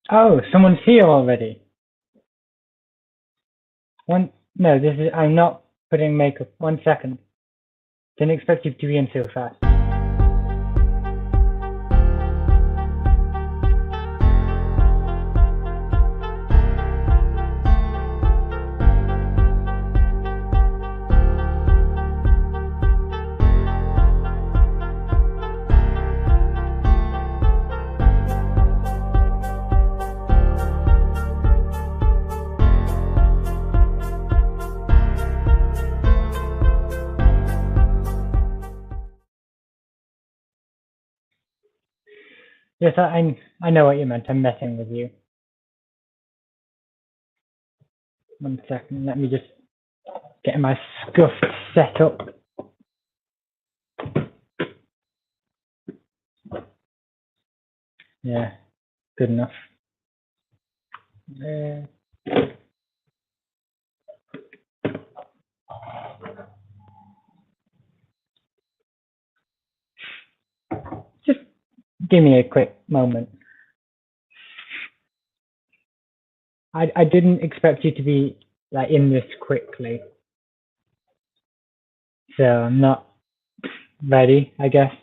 Oh, someone's here already. No, I'm not putting makeup. 1 second. Didn't expect you to be in so fast. Yes, I know what you meant. I'm messing with you. 1 second. Let me just get my scuff set up. Yeah, good enough. Just give me a quick moment. I didn't expect you to be like in this quickly, so I'm not ready, I guess.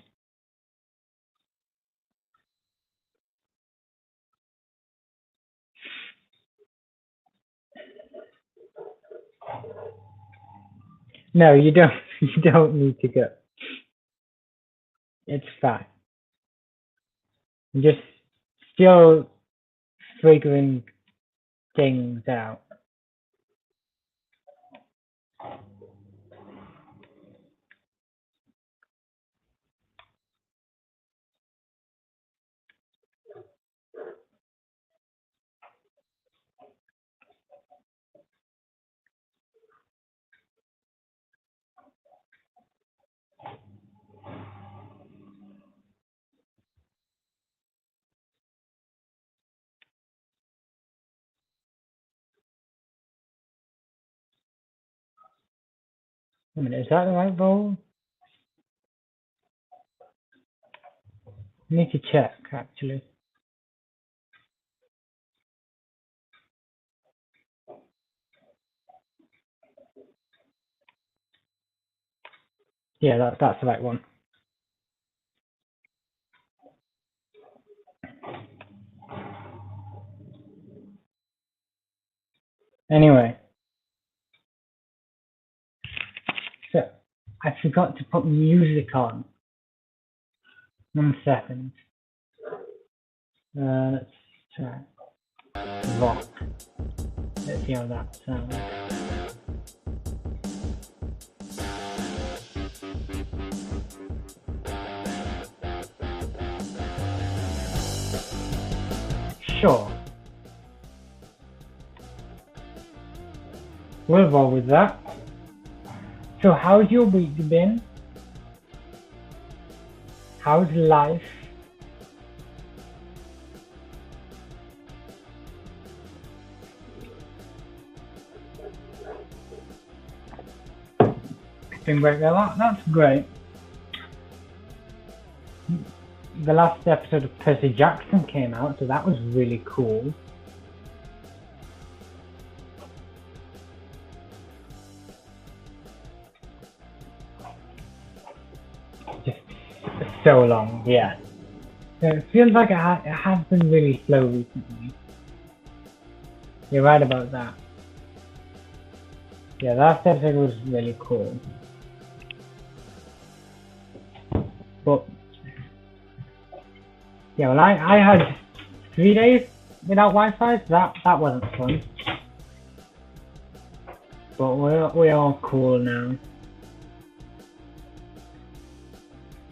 No, you don't. You don't need to go. It's fine. I'm just still figuring things out. Wait a minute, is that the right roll? I need to check, actually. Yeah, that's the right one. Anyway, so I forgot to put music on. 1 second. Let's try rock. Let's see how that sounds. Sure. We'll roll with that. So how's your week been? How's life? Been great. Well, that's great. The last episode of Percy Jackson came out, so that was really cool. Just so long, yeah. So it feels like it has been really slow recently. You're right about that. Yeah, last episode was really cool. But yeah, well, I had 3 days without Wi-Fi, so that wasn't fun. But we're all cool now.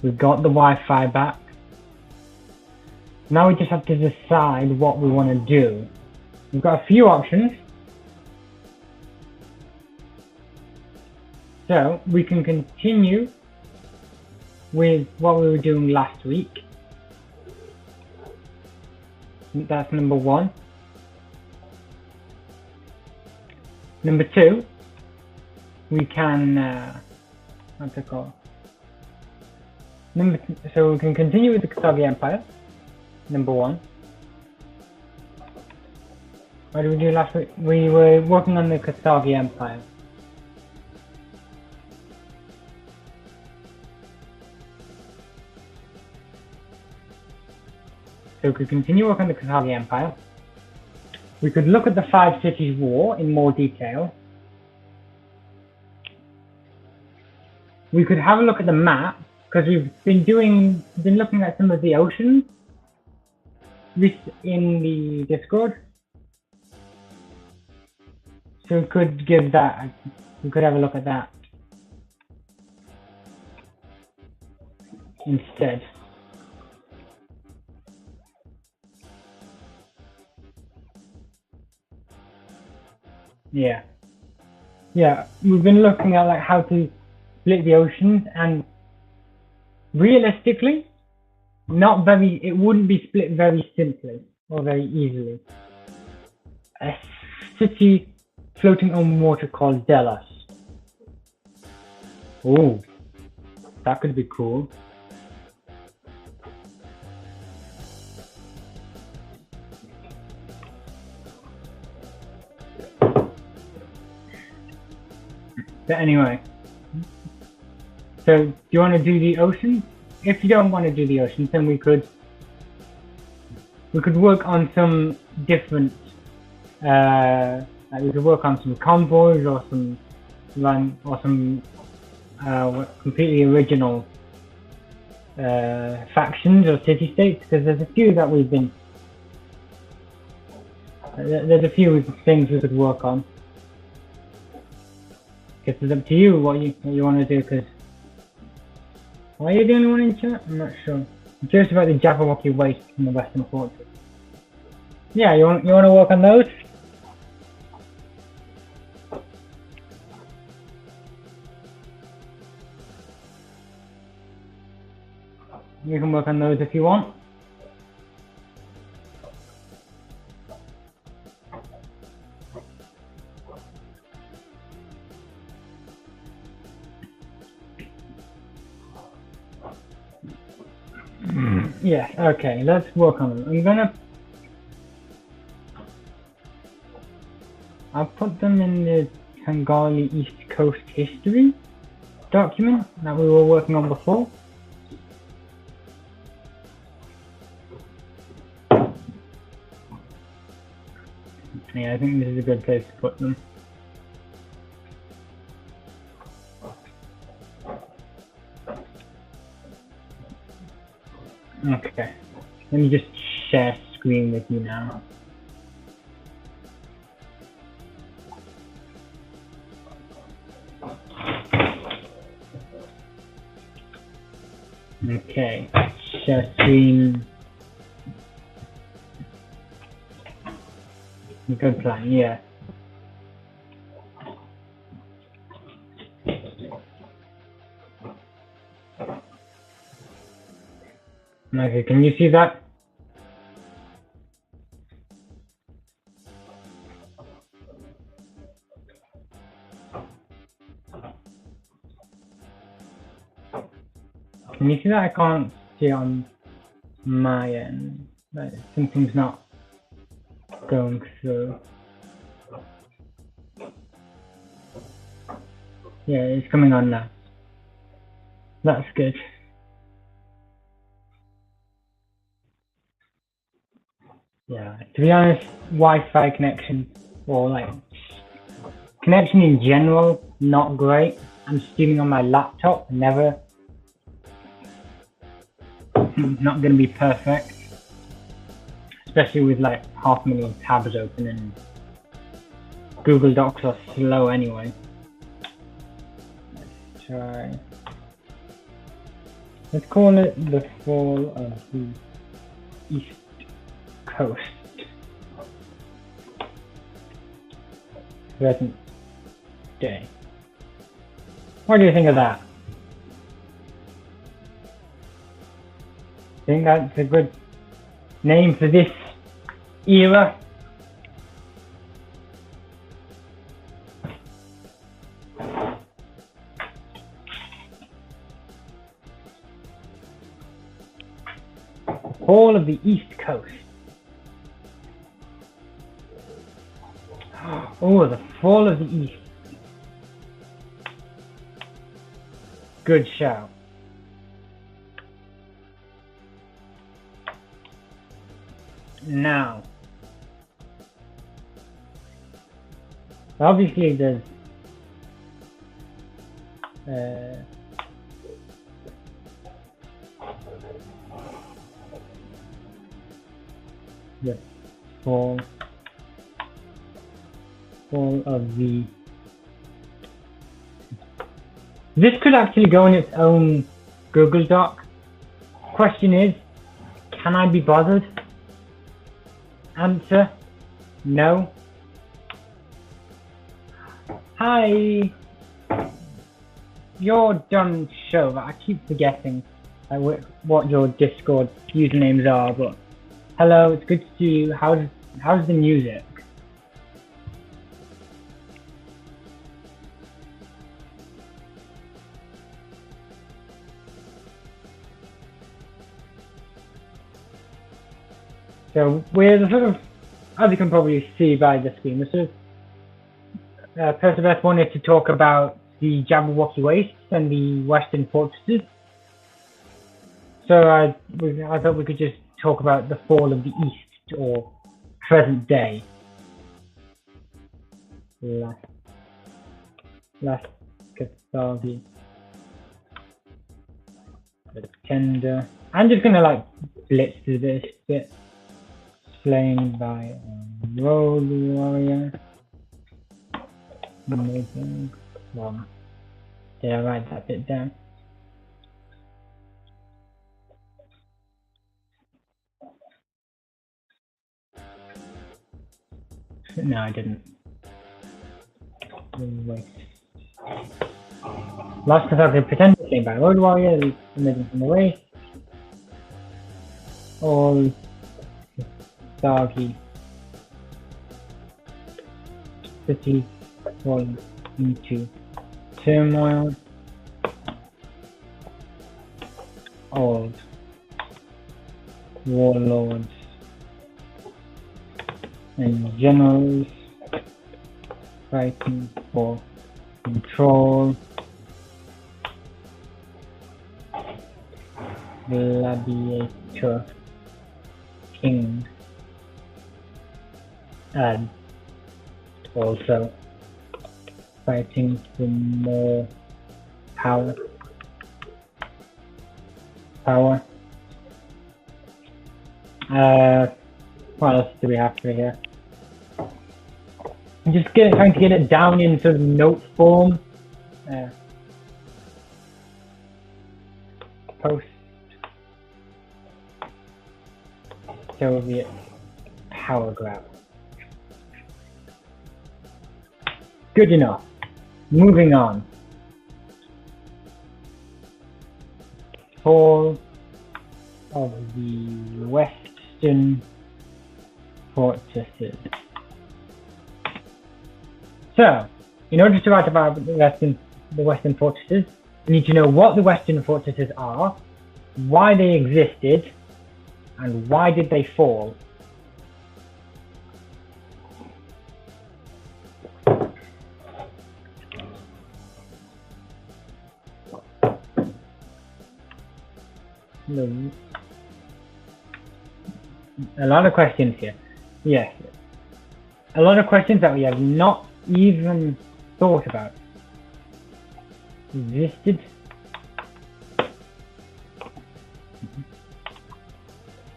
We've got the Wi-Fi back. Now we just have to decide what we want to do. We've got a few options. So we can continue with what we were doing last week. That's number 1. Number 2, we can what's it called? So we can continue with the Kasugi Empire. Number 1. What did we do last week? We were working on the Kasagi Empire. So we could continue working on the Kasagi Empire. We could look at the Five Cities War in more detail. We could have a look at the map, because we've been looking at some of the oceans in the Discord. So we could have a look at that instead. Yeah. Yeah, we've been looking at like how to split the oceans, and realistically, it wouldn't be split very simply or very easily. A city floating on water called Delos. Oh, that could be cool. But anyway, so do you want to do the ocean? If you don't want to do the ocean, then we could work on some different, we could work on some convoys or some completely original factions or city-states, because there's a few that we've been. There's a few things we could work on. Guess it's up to you what you want to do, because why are you the only one in chat? I'm not sure. I'm curious about the Jabberwocky Waste in the Western Fortress. Yeah, you want to work on those? You can work on those if you want. Yeah, okay, let's work on them. I'll put them in the Tangali East Coast history document that we were working on before. Yeah, I think this is a good place to put them. Okay, let me just share screen with you now. Okay, share screen. Good plan, yeah. Okay, can you see that? Can you see that? I can't see on my end. Like, something's not going through. Yeah, it's coming on now. That's good. Yeah, to be honest, Wi-Fi connection or like connection in general, not great. I'm streaming on my laptop, not gonna be perfect, especially with like 500,000 tabs open and Google Docs are slow anyway. Let's try. Let's call it the fall of the East Coast. Present day. What do you think of that? Think that's a good name for this era? All of the East Coast. Oh, the Fall of the East. Good shout. Now, obviously there's the fall of the. This could actually go in its own Google Doc. Question is, can I be bothered? Answer, no. Hi, you're done show. I keep forgetting what your Discord usernames are, but hello, it's good to see you. How's the music? So we're the sort of, as you can probably see by the screen, the sort of Perseverance wanted to talk about the Jabberwocky Wastes and the Western Fortresses. So I thought we could just talk about the fall of the East, or present day. Last Cathargi. The Tender. I'm just gonna like blitz through this bit. Slain by Road Warrior. Amazing. Well, did I write that bit down? No, I didn't. Wait. Last Cathargi pretended slain by Road Warrior, emerging from the waste. All Cathargi city falling into turmoil. Old warlords and generals fighting for control. Gladiator king and also fighting for more power. What else do we have for here? I'm just trying to get it down in sort of note form. Post Soviet power grab. Good enough. Moving on. Fall of the Western Fortresses. So, in order to write about the Western Fortresses, you need to know what the Western Fortresses are, why they existed, and why did they fall. A lot of questions here. Yes. A lot of questions that we have not even thought about. Existed.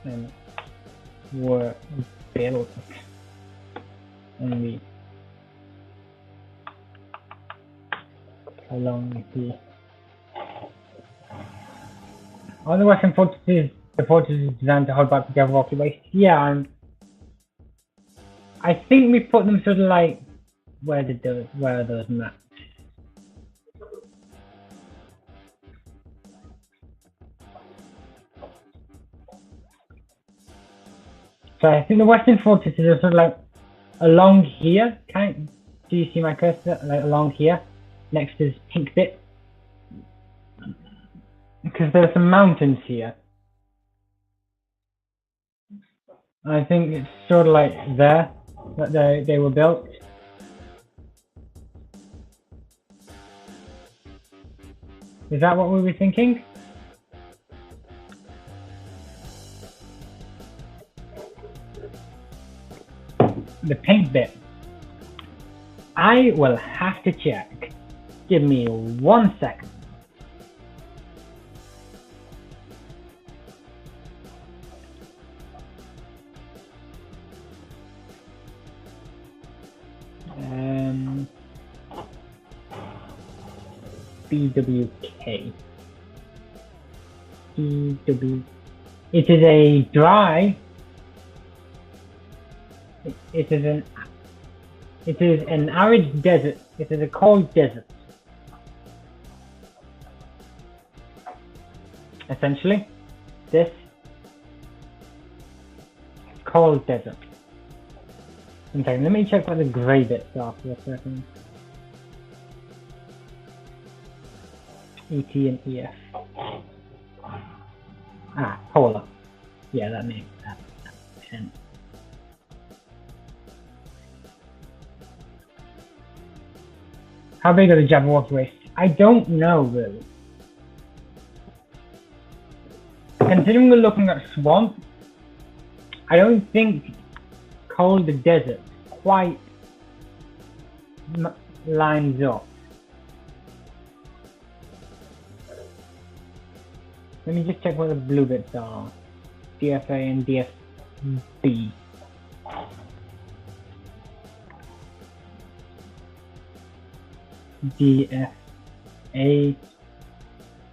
And were built. And along the all the Western fortresses, the fortresses designed to hold back the Jabberwocky Waste. Yeah, I think we put them sort of like where are those maps? So I think the Western fortresses are sort of like along here. Do you see my cursor? Like along here, next to this pink bit. Because there's some mountains here. I think it's sort of like there that they were built. Is that what we were thinking? The pink bit. I will have to check. Give me 1 second. BWK. BW. It is a dry. It is an arid desert. It is a cold desert. Essentially, this cold desert. In fact, let me check what the grey bits are for a second. ET and EF. Ah, polar. Yeah, that makes sense. How big are the Jabberwocky wastes? I don't know, really. Considering we're looking at swamp, I don't think cold desert quite lines up. Let me just check what the blue bits are. DFA and DFB. DFA,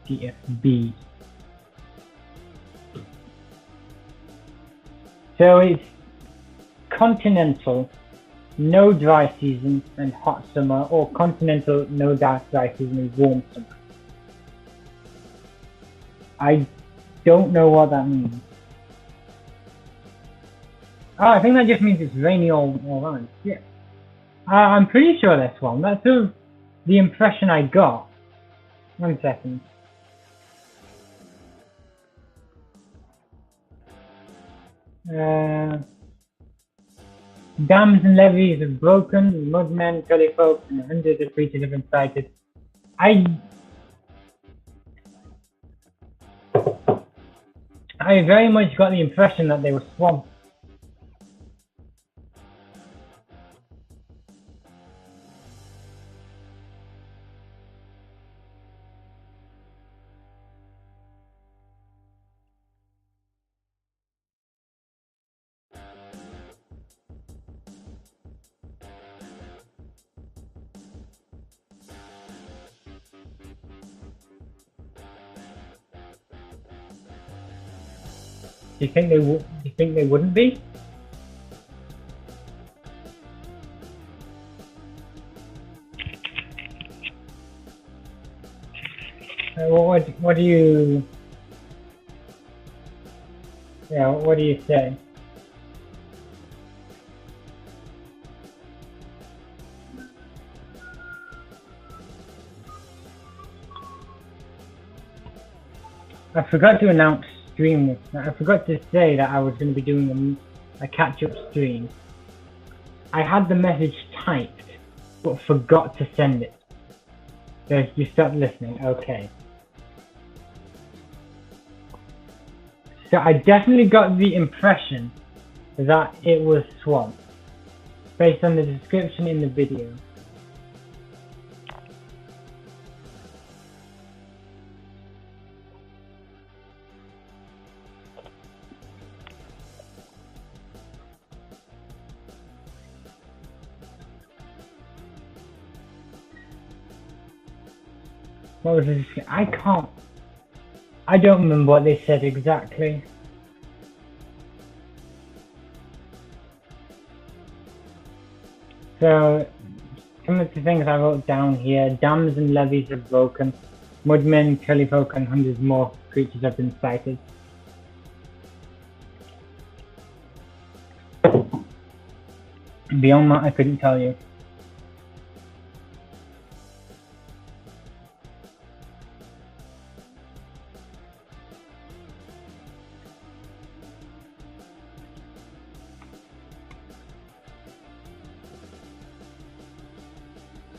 DFB. So it's continental, no dry season and hot summer, or continental, no dry season and warm summer. I don't know what that means. Oh, I think that just means it's rainy all around. Yeah. I'm pretty sure that's one. That's the impression I got. 1 second. Dams and levees have broken, mudmen, gullyfolk, and hundreds of creatures have been sighted. I very much got the impression that they were swamped. Do you think they would? Do you think they wouldn't be? What do you? Yeah, what do you say? I forgot to announce stream. I forgot to say that I was going to be doing a catch-up stream. I had the message typed, but forgot to send it. So you stopped listening. Okay. So I definitely got the impression that it was swamp, based on the description in the video. What was this? I don't remember what they said exactly. So, some of the things I wrote down here: dams and levees are broken, mudmen, gullyfolk, and hundreds more creatures have been sighted. Beyond that, I couldn't tell you.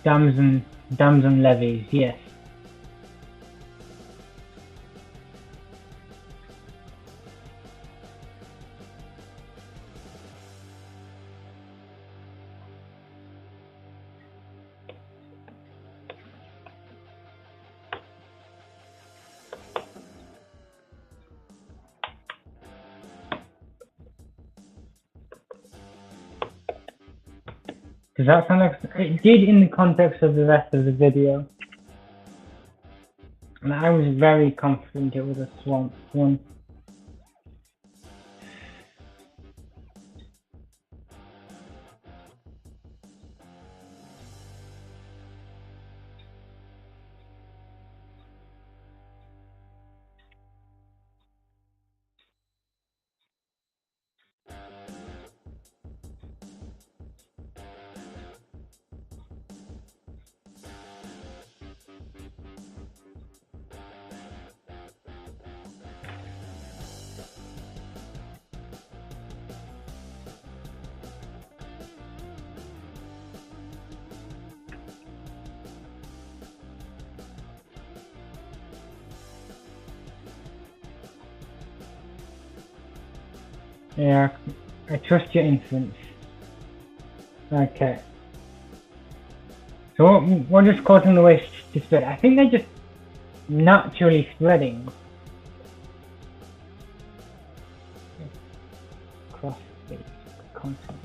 Dams and levees, yes. Does that sound like it did in the context of the rest of the video? And I was very confident it was a swamp one. Yeah, I trust your inference. Okay. So what is causing the waste to spread? I think they're just naturally spreading. Cross-space content.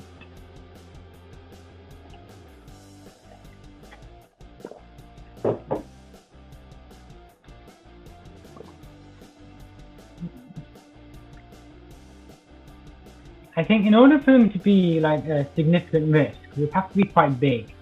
I think in order for them to be like a significant risk, they would have to be quite big.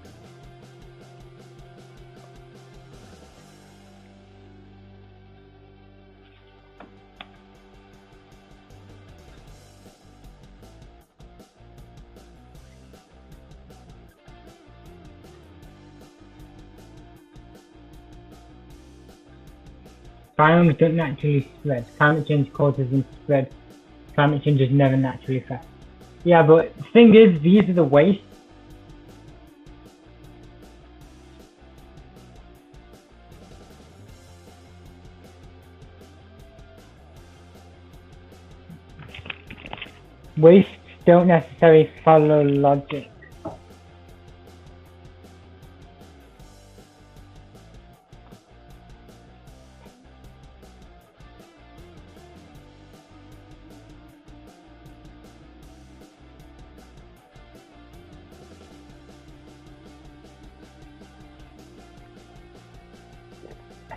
Biomes don't naturally spread. Climate change causes them to spread. Climate change is never naturally fast. Yeah, but the thing is, these are the wastes. Wastes don't necessarily follow logic.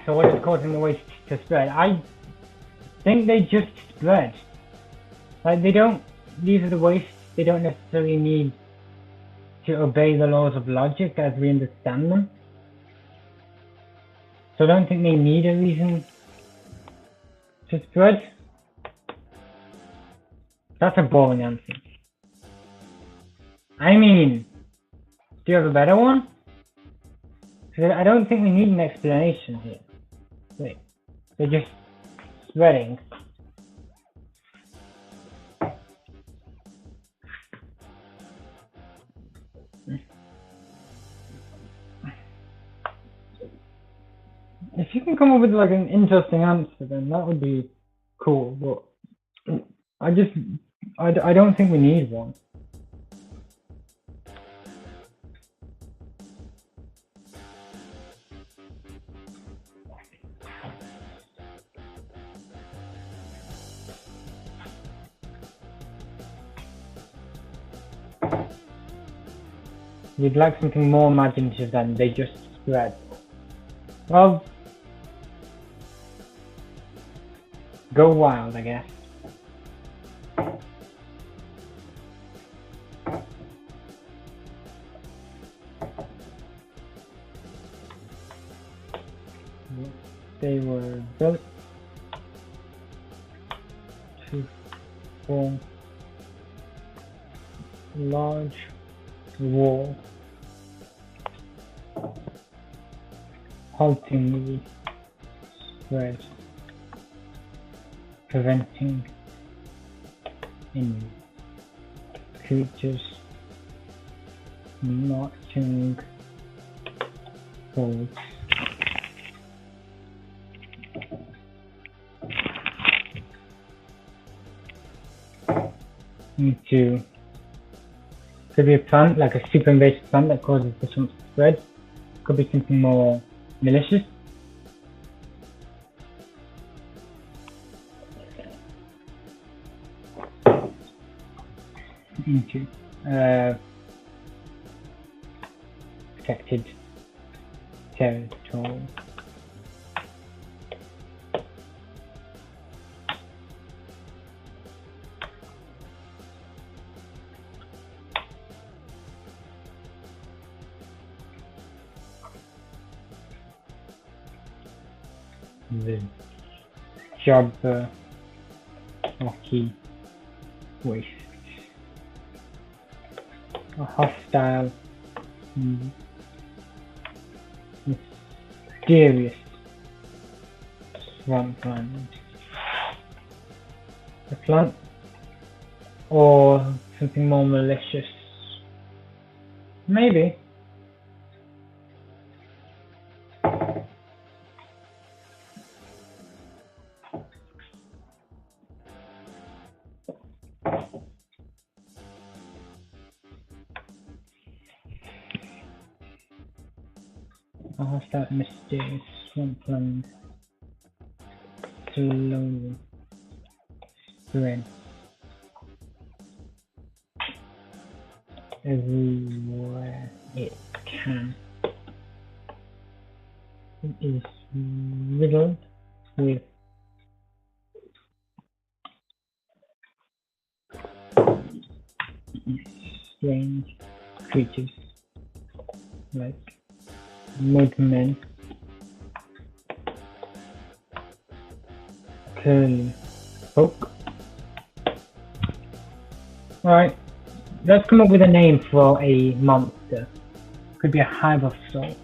So what is causing the waste to spread? I think they just spread. Like they don't, these are the wastes, they don't necessarily need to obey the laws of logic as we understand them. So I don't think they need a reason to spread. That's a boring answer. I mean, do you have a better one? Because I don't think we need an explanation here. Wait, they're just spreading. If you can come up with like an interesting answer, then that would be cool. But I don't think we need one. You'd like something more imaginative than they just spread. Well, go wild, I guess. They were built to form large wall, halting the spread, preventing any creatures marching forward. Into could be a plant, like a super invasive plant that causes the swamp to spread. Could be something more malicious. Into protected territory. The Jabberwocky wastes. A hostile, mysterious swampland. A plant or something more malicious? Maybe. A hostile, mysterious swampland. Slowly spread everywhere it can. It is riddled with strange creatures like mudmen, curly folk. Alright, let's come up with a name for a monster. Could be a hive of sorts.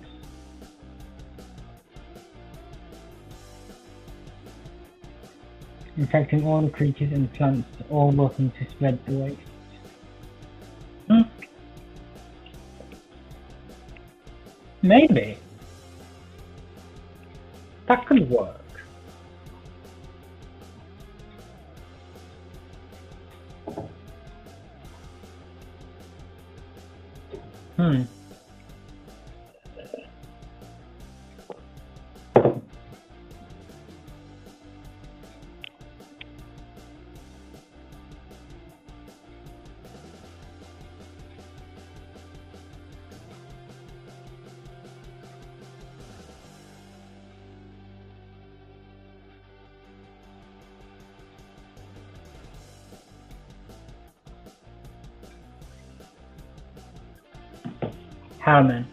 Infecting all the creatures and plants, all working to spread the waste. Maybe. That could work. Hellmen.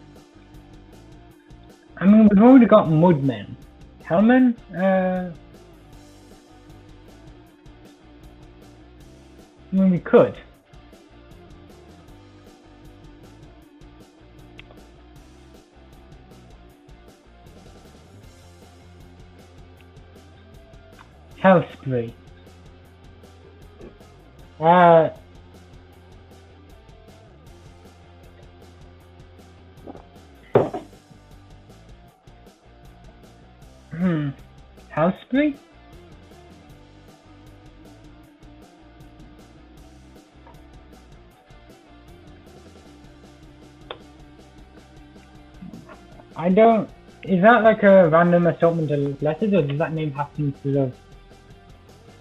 I mean, we've already got mudmen. Hellmen? I mean, we could. Hellspree. Hellspree? I don't... Is that like a random assortment of letters, or does that name have some sort of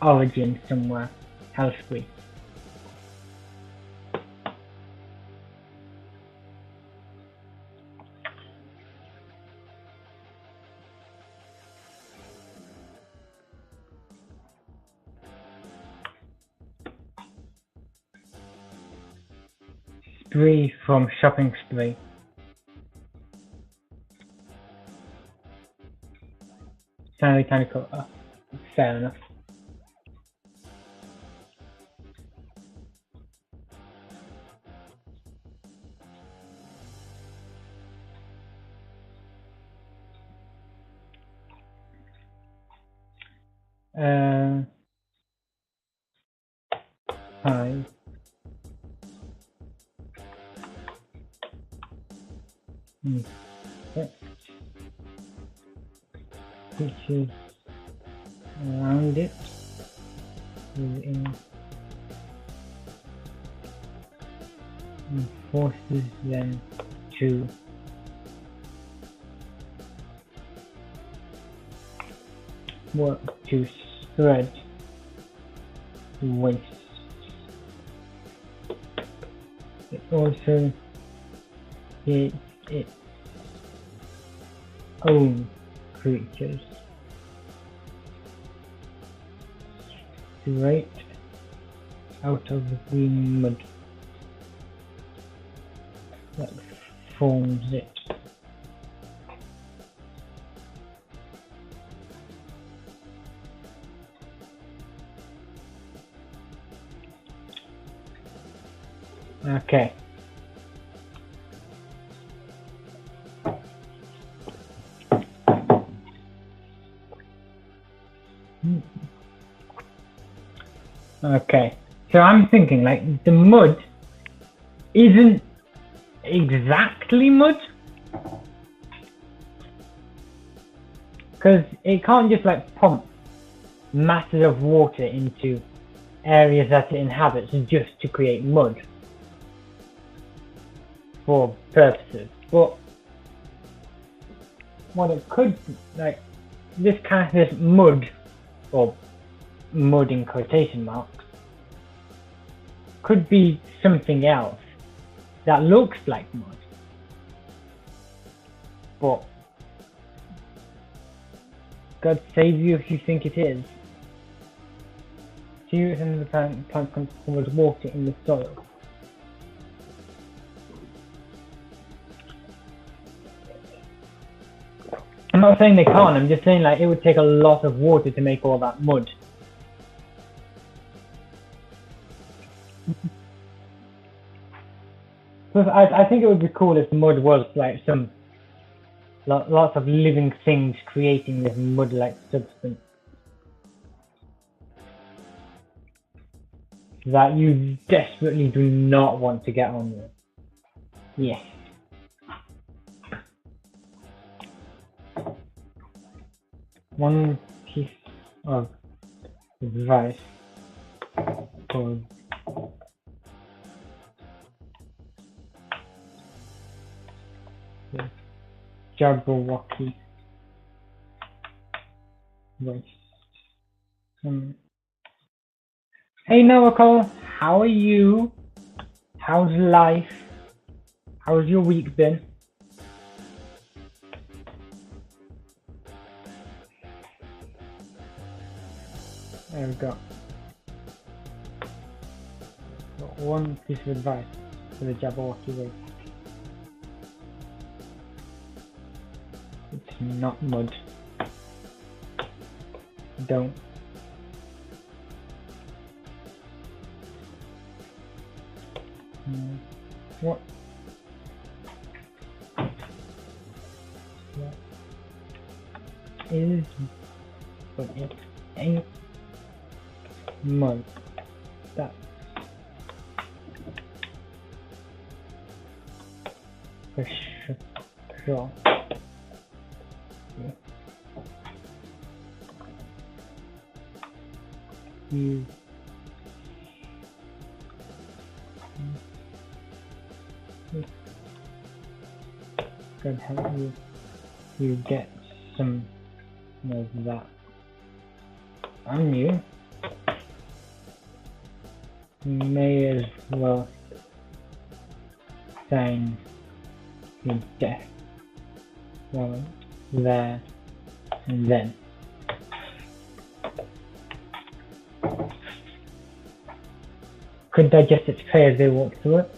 origin somewhere? Hellspree. Spree from shopping spree. Sounded kind of cool. Oh, fair enough. Hi. Creatures around it and forces them to work to spread waste. It also it own creatures. Straight out of the green mud that forms it. Okay. Okay. So I'm thinking like the mud isn't exactly mud, because it can't just like pump masses of water into areas that it inhabits just to create mud for purposes. But what it could, like this mud, or mud in quotation marks, could be something else that looks like mud, but God save you if you think it is. Serious and the plant can hold water in the soil. I'm not saying they can't, I'm just saying like it would take a lot of water to make all that mud. Plus, I think it would be cool if mud was like some lots of living things creating this mud-like substance that you desperately do not want to get on with. Yes. One piece of advice for the Jabberwocky race. Hey Noakol, how are you? How's life? How's your week been? There we go. Got one piece of advice for the Jabberwocky race. It's not mud. Don't. What? What is, but it ain't mud. That's for sure. Yeah. You could help you get some of that on you. May as well sign your death warrant there and then. Could digest its prey as they walk through it.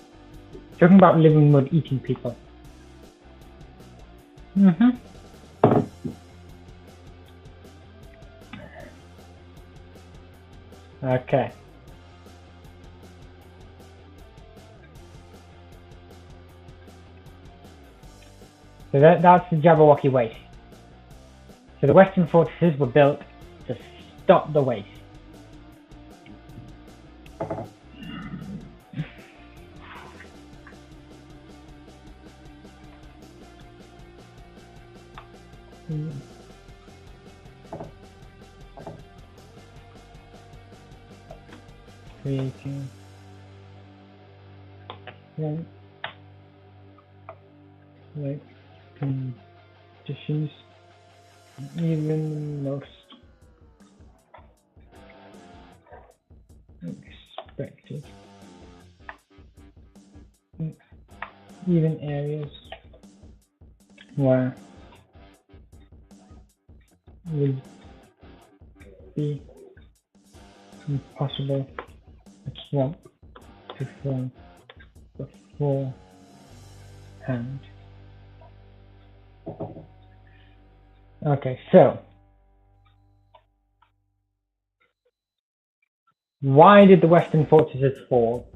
Talking about living mud eating people. Okay. So that's the Jabberwocky Waste. So the western fortresses were built to stop the waste. Creating like conditions even most expected, even areas where would be impossible to swap to form beforehand. Okay, so why did the Western fortresses fall?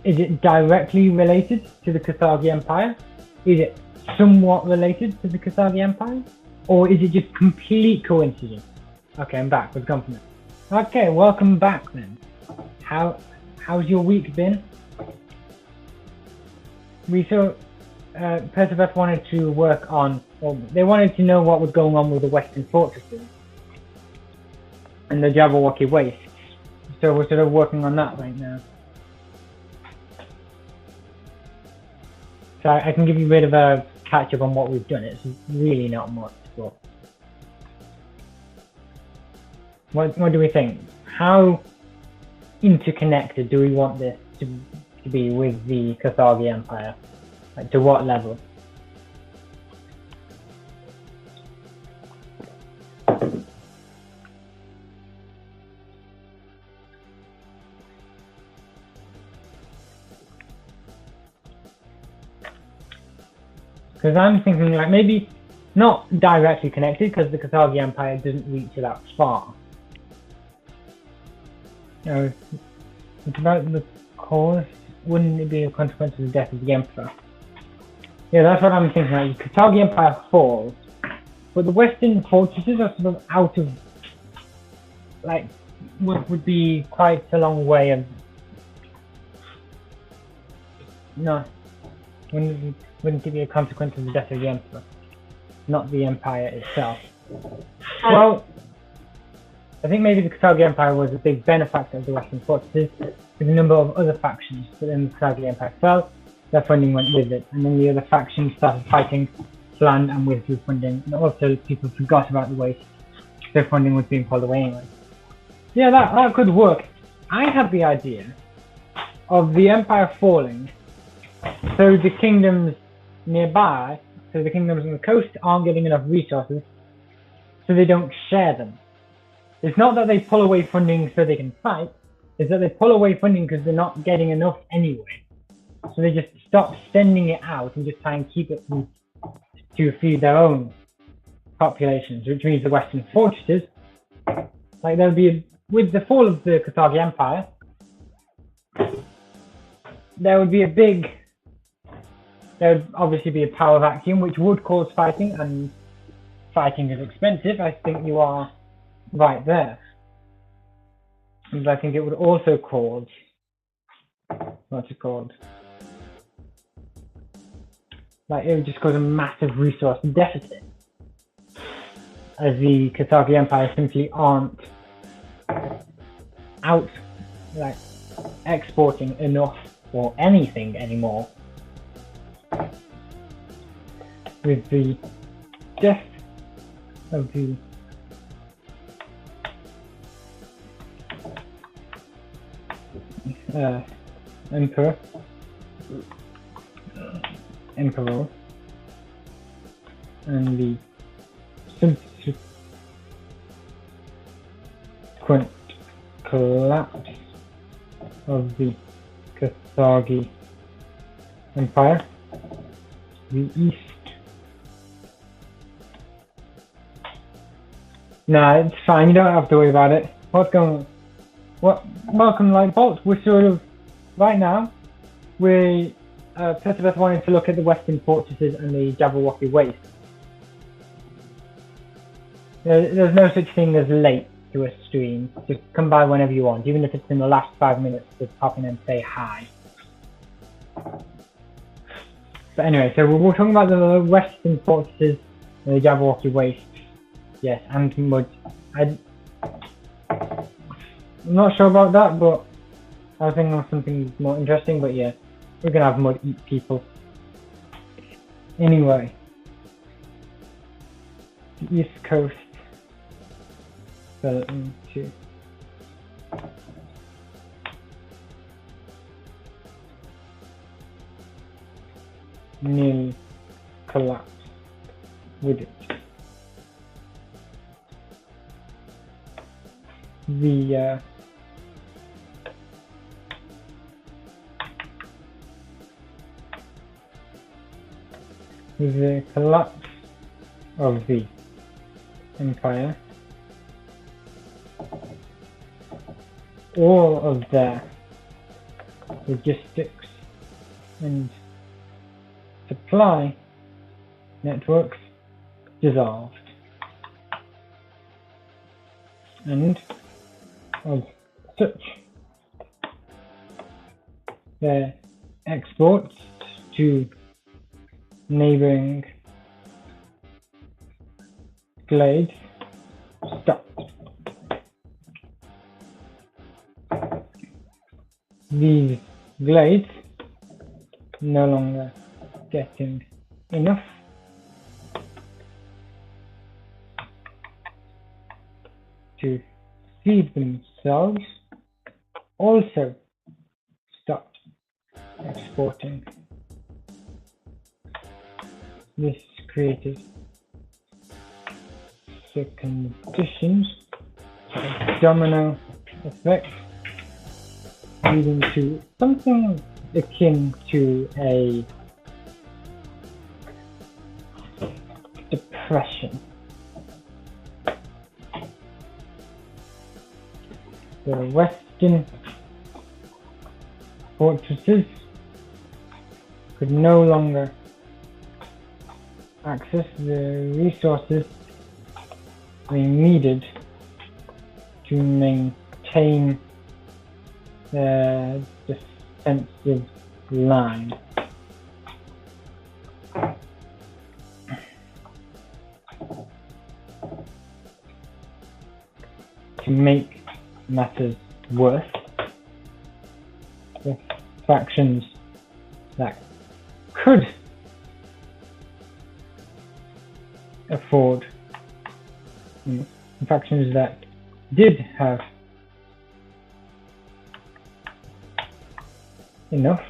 Is it directly related to the Kathagi Empire? Is it somewhat related to the Kathagi Empire? Or is it just complete coincidence? Okay, I'm back with compliment. Okay, welcome back then. How's your week been? We saw Persephone wanted to work on, well, they wanted to know what was going on with the Western fortresses and the Jabberwocky Wastes. So we're sort of working on that right now. So I can give you a bit of a catch up on what we've done. It's really not much, but what do we think? How interconnected do we want this to be with the Kathagi Empire? Like, to what level? Because I'm thinking like maybe not directly connected, because the Kathagi Empire doesn't reach that far. It's about the cause. Wouldn't it be a consequence of the death of the Emperor? Yeah, that's what I'm thinking. Like, the Kathagi Empire falls, but the Western fortresses are sort of out of, like, would be quite a long way of. No, wouldn't it be a consequence of the death of the Emperor, not the Empire itself? Well, I think maybe the Kathagi Empire was a big benefactor of the Western fortresses, with a number of other factions, but then the Kathagi Empire fell, their funding went with it, and then the other factions started fighting to land and withdrew funding, and also people forgot about the waste, their funding was being pulled away anyway. Yeah, that could work. I had the idea of the Empire falling, so the kingdoms nearby, so the kingdoms on the coast aren't getting enough resources, so they don't share them. It's not that they pull away funding so they can fight, it's that they pull away funding because they're not getting enough anyway. So they just stop sending it out and just try and keep it to feed their own populations, which means the Western fortresses, like there'll be, with the fall of the Kathagi Empire, there would obviously be a power vacuum, which would cause fighting, and fighting is expensive. I think you are right there. And I think it would also cause, what's it called? Like, it would just cause a massive resource deficit, as the Kathagi Empire simply aren't out, like, exporting enough or anything anymore. With the death of the Emperor, and the subsequent collapse of the Kathagi Empire, the East. Nah, it's fine, you don't have to worry about it. What's going on? Welcome, Lightbolt. We're sort of, right now, Persephone wanted to look at the Western fortresses and the Jabberwocky Waste. There's no such thing as late to a stream. Just come by whenever you want, even if it's in the last 5 minutes, just pop in and say hi. But anyway, so we're talking about the Western fortresses and the Jabberwocky Waste. Yes, and mud. I'm not sure about that, but I was thinking of something more interesting, but yeah, we're gonna have mud eat people. Anyway, the East Coast fell into nearly collapse with it. The collapse of the empire, all of their logistics and supply networks dissolved, and as such, their exports to neighbouring glades stopped. These glades no longer getting enough to feed themselves also stopped exporting. This created the conditions of domino effect, leading to something akin to a depression. The western fortresses could no longer access the resources they needed to maintain their defensive line. To make matters worse, the factions that could afford, factions that did have enough,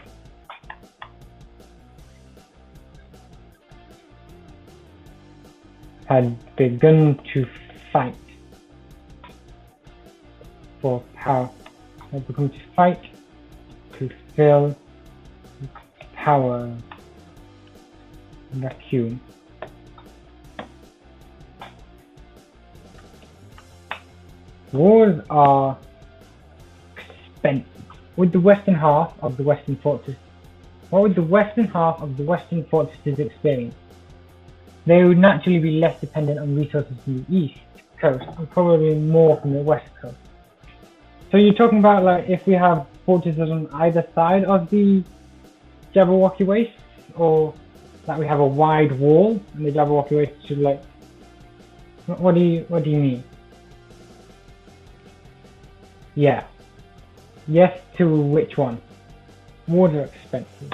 had begun to fight for power, had begun to fight to fill the power vacuum. Wars are expensive. With the western half of the western fortress, what would the western half of the western fortresses experience? They would naturally be less dependent on resources from the east coast and probably more from the west coast. So you're talking about like if we have fortresses on either side of the Jabberwocky Waste, or that we have a wide wall and the Jabberwocky Waste should like. What do you mean? Yeah. Yes to which one? Wars are expensive.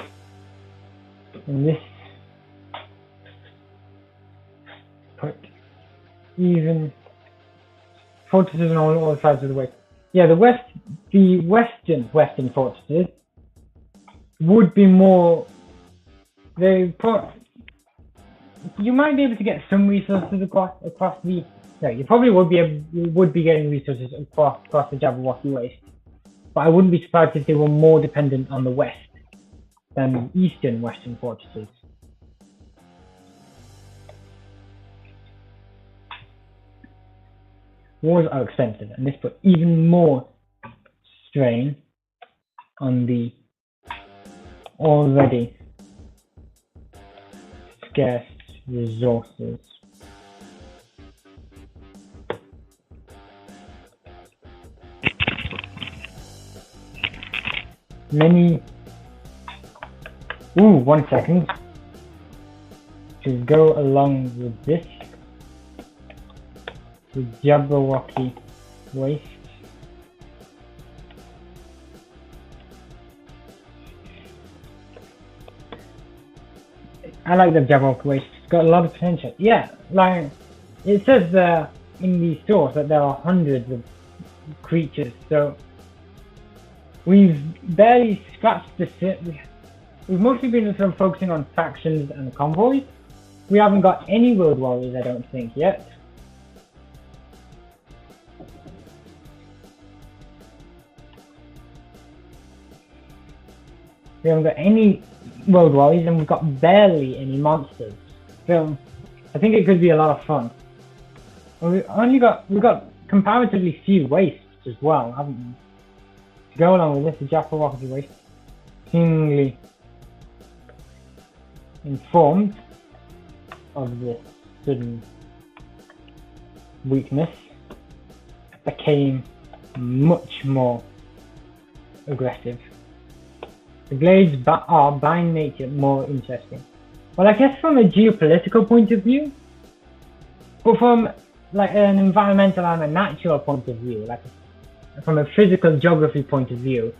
And this put even fortresses on all sides of the way. Yeah, the western fortresses would be more. You might be able to get some resources across the. No, you probably would be getting resources across the Jabberwocky Waste, but I wouldn't be surprised if they were more dependent on the west than eastern western fortresses. Wars are expensive, and this put even more strain on the already scarce resources. One second. To go along with this, the Jabberwocky Waste I like the Jabberwocky Waste. It's got a lot of potential. Yeah, like it says in the source that there are hundreds of creatures, so we've barely scratched the surface. we've mostly been sort of focusing on factions and convoys. We haven't got any world warriors, I don't think, yet. We haven't got any world warriors, and we've got barely any monsters. So I think it could be a lot of fun. We've got comparatively few wastes as well, haven't we? To go along with this, the Jabberwocky waste seemingly informed of this sudden weakness, became much more aggressive. The Glades are by nature more interesting. Well, I guess from a geopolitical point of view, but from like an environmental and a natural point of view, like from a physical geography point of view,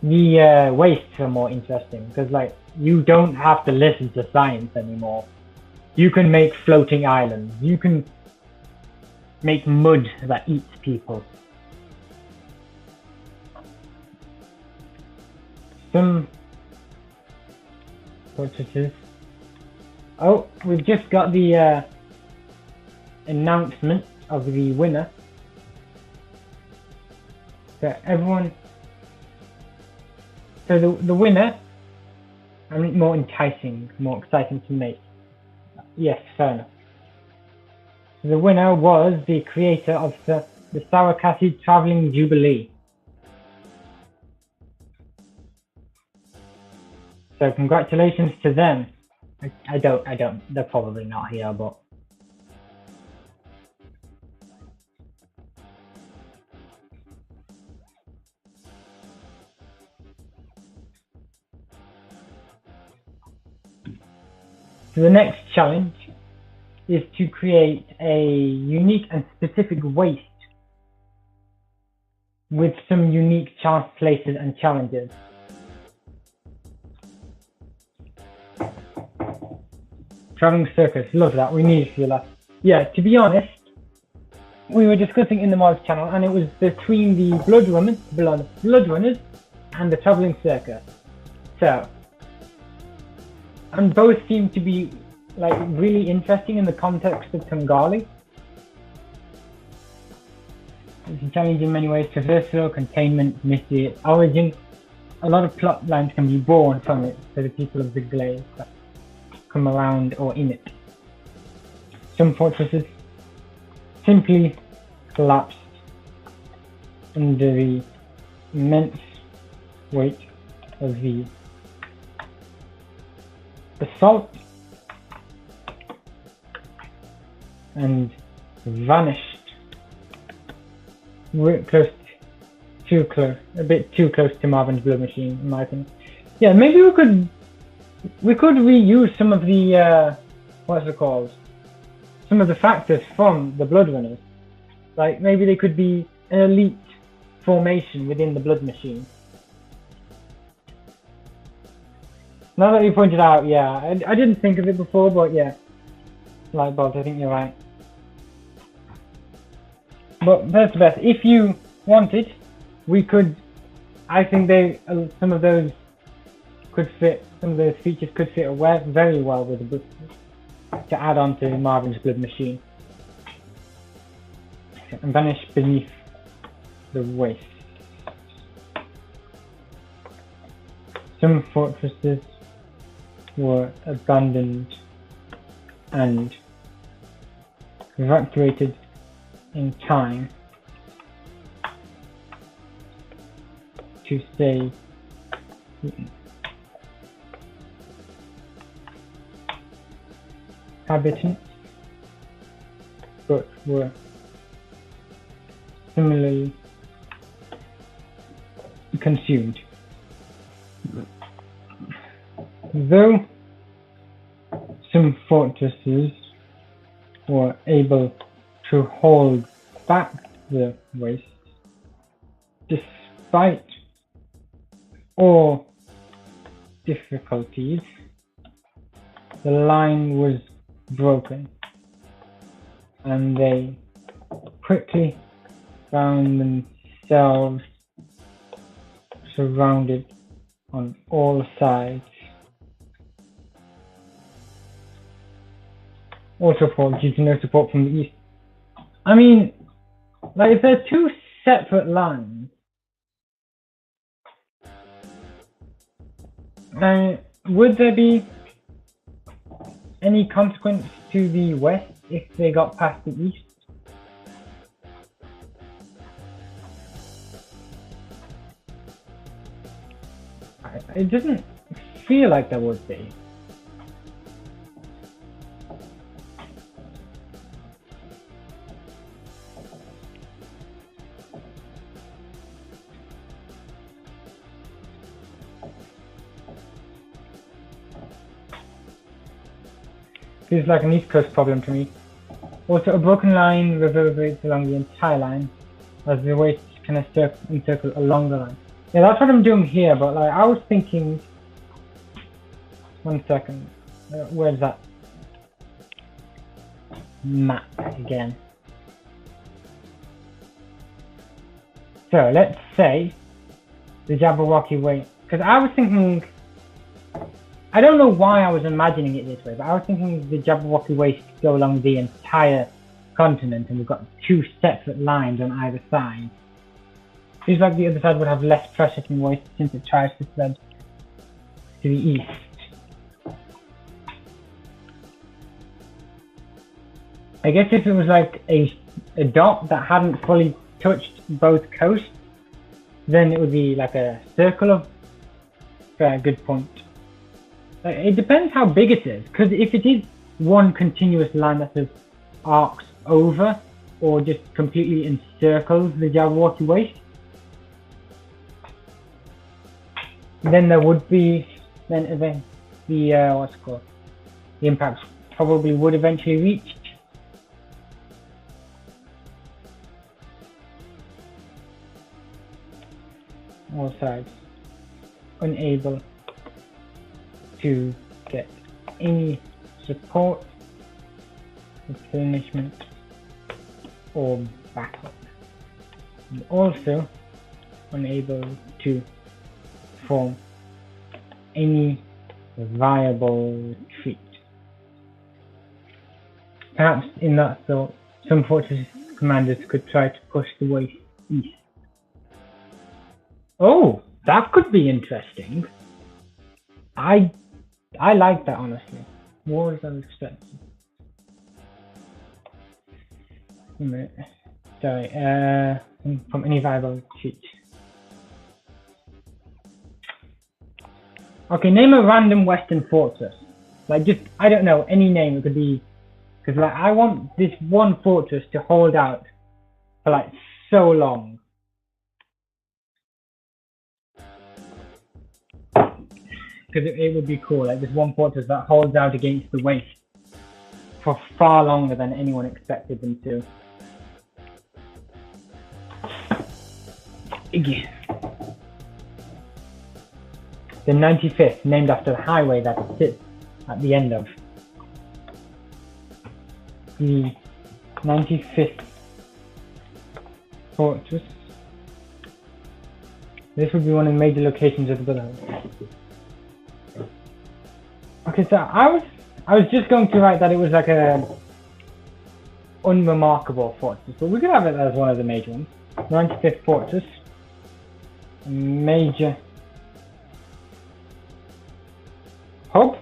the wastes are more interesting because like you don't have to listen to science anymore. You can make floating islands. You can make mud that eats people. Some fortresses. Oh, we've just got the announcement of the winner. So everyone. So the winner. I mean, more enticing, more exciting to make. Yes, fair enough. So the winner was the creator of the Sauracassid Traveling Jubilee. So congratulations to them. I don't, they're probably not here, but. So the next challenge is to create a unique and specific waste with some unique chance places and challenges. Traveling circus, love that. We need Fula. Yeah, to be honest, we were discussing in the Mars channel, and it was between the Bloodrunners and the traveling circus. So, and both seem to be like really interesting in the context of Tungali. It's a challenge in many ways: traversal, containment, mystery, origin. A lot of plot lines can be born from it for the people of the Glades that come around or in it. Some fortresses simply collapsed under the immense weight of the assault and vanished. We're a bit too close to Marvin's Blood Machine, in my opinion. Yeah, maybe we could reuse some of the what's it called? Some of the factors from the Bloodrunners. Like maybe they could be an elite formation within the Blood Machine. Now that you pointed out, yeah, I didn't think of it before, but yeah, light bulbs, I think you're right. But that's the best. If you wanted, we could. I think some of those could fit. Some of those features could fit very well with the book to add on to Marvin's Blood Machine and vanish beneath the waste. Some fortresses were abandoned and evacuated in time to save inhabitants, but were similarly consumed. Though some fortresses were able to hold back the waste, despite all difficulties, the line was broken, and they quickly found themselves surrounded on all sides. Also fall due to no support from the east. I mean, like if they're two separate lines, would there be any consequence to the west if they got past the east? It doesn't feel like there would be. Feels like an East Coast problem to me. Also, a broken line reverberates along the entire line as the waste kind of encircle along the line. Yeah, that's what I'm doing here, but like I was thinking. 1 second. Where's that map again? So let's say the Jabberwocky Way, because I was thinking. I don't know why I was imagining it this way, but I was thinking the Jabberwocky Waste go along the entire continent and we've got two separate lines on either side. Seems like the other side would have less pressure from waste since it tries to spread to the east. I guess if it was like a dot that hadn't fully touched both coasts, then it would be like a circle of good point. It depends how big it is, because if it is one continuous line that just arcs over or just completely encircles the Jabberwocky Waste, then there would be the what's it called? The impacts probably would eventually reach. All sides unable to get any support, replenishment, or backup, and also unable to form any viable retreat. Perhaps in that thought, some fortress commanders could try to push the waste east. Oh, that could be interesting. I like that, honestly. Wars are expensive. Sorry, from any viable cheat. Okay, name a random western fortress. Like just, I don't know, any name it could be. Because like, I want this one fortress to hold out for like so long. Because it would be cool, like this one fortress that holds out against the waste for far longer than anyone expected them to. Iggy. The 95th, named after the highway that it sits at the end of. The 95th fortress. This would be one of the major locations of the Brotherhood. Okay, so I was just going to write that it was like a unremarkable fortress, but we could have it as one of the major ones. 95th fortress, major hub.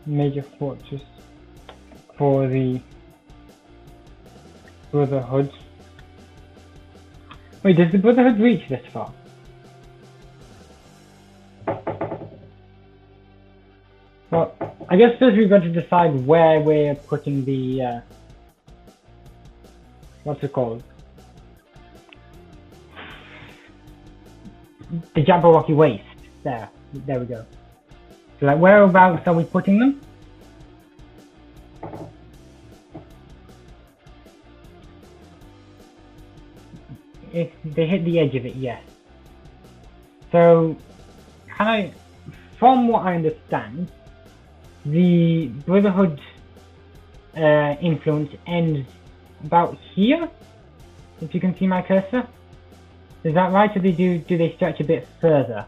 Major fortress for the Brotherhood. Wait, does the Brotherhood reach this far? Well, I guess first we've got to decide where we're putting the, what's it called? The Jabberwocky Waste. There we go. So like, whereabouts are we putting them? If they hit the edge of it, yes. So, from what I understand, the Brotherhood influence ends about here, if you can see my cursor. Is that right, or do they stretch a bit further?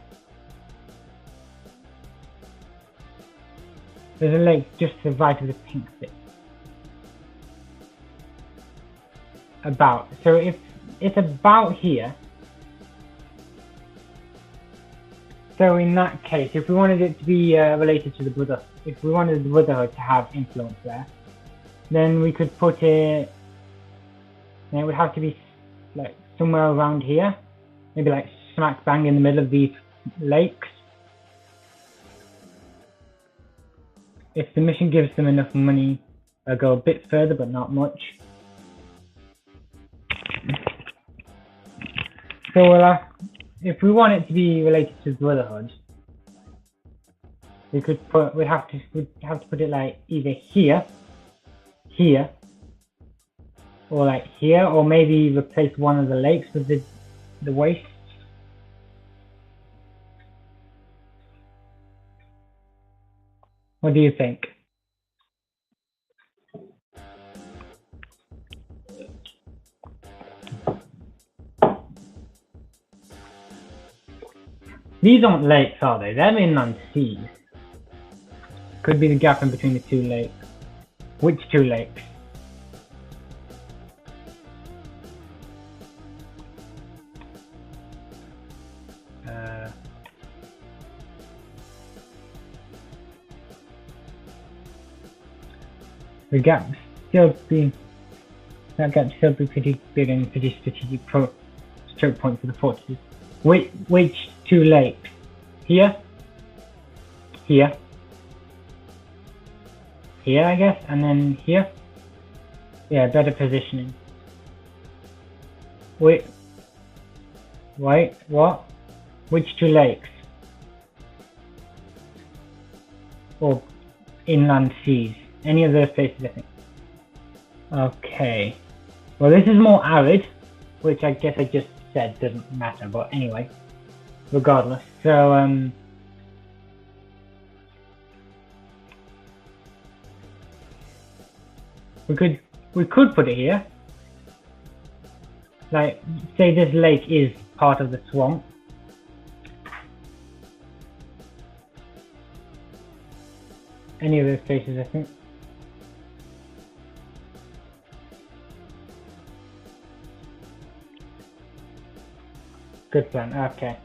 There's a lake just to the right of the pink bit. About. So if it's about here, so in that case, if we wanted it to be related to the Brotherhood, if we wanted the Brotherhood to have influence there, then we could put it, and it would have to be like somewhere around here, maybe like smack bang in the middle of these lakes. If the mission gives them enough money, I'll go a bit further, but not much. So if we want it to be related to Brotherhood, we'd have to put it like either here, here, or like here, or maybe replace one of the lakes with the waste. What do you think? These aren't lakes, are they? They're inland seas. Could be the gap in between the two lakes. Which two lakes? The gap that gap still be pretty big and pretty strategic choke point for the fortresses. Which two lakes? Here, here, here, I guess, and then here. Yeah, better positioning. Wait, what? Which two lakes? Or inland seas? Any of those places, I think. Okay. Well, this is more arid, which I guess I just said doesn't matter, but anyway, regardless. So, we could put it here. Like, say this lake is part of the swamp. Any of those places, I think. Good plan, okay.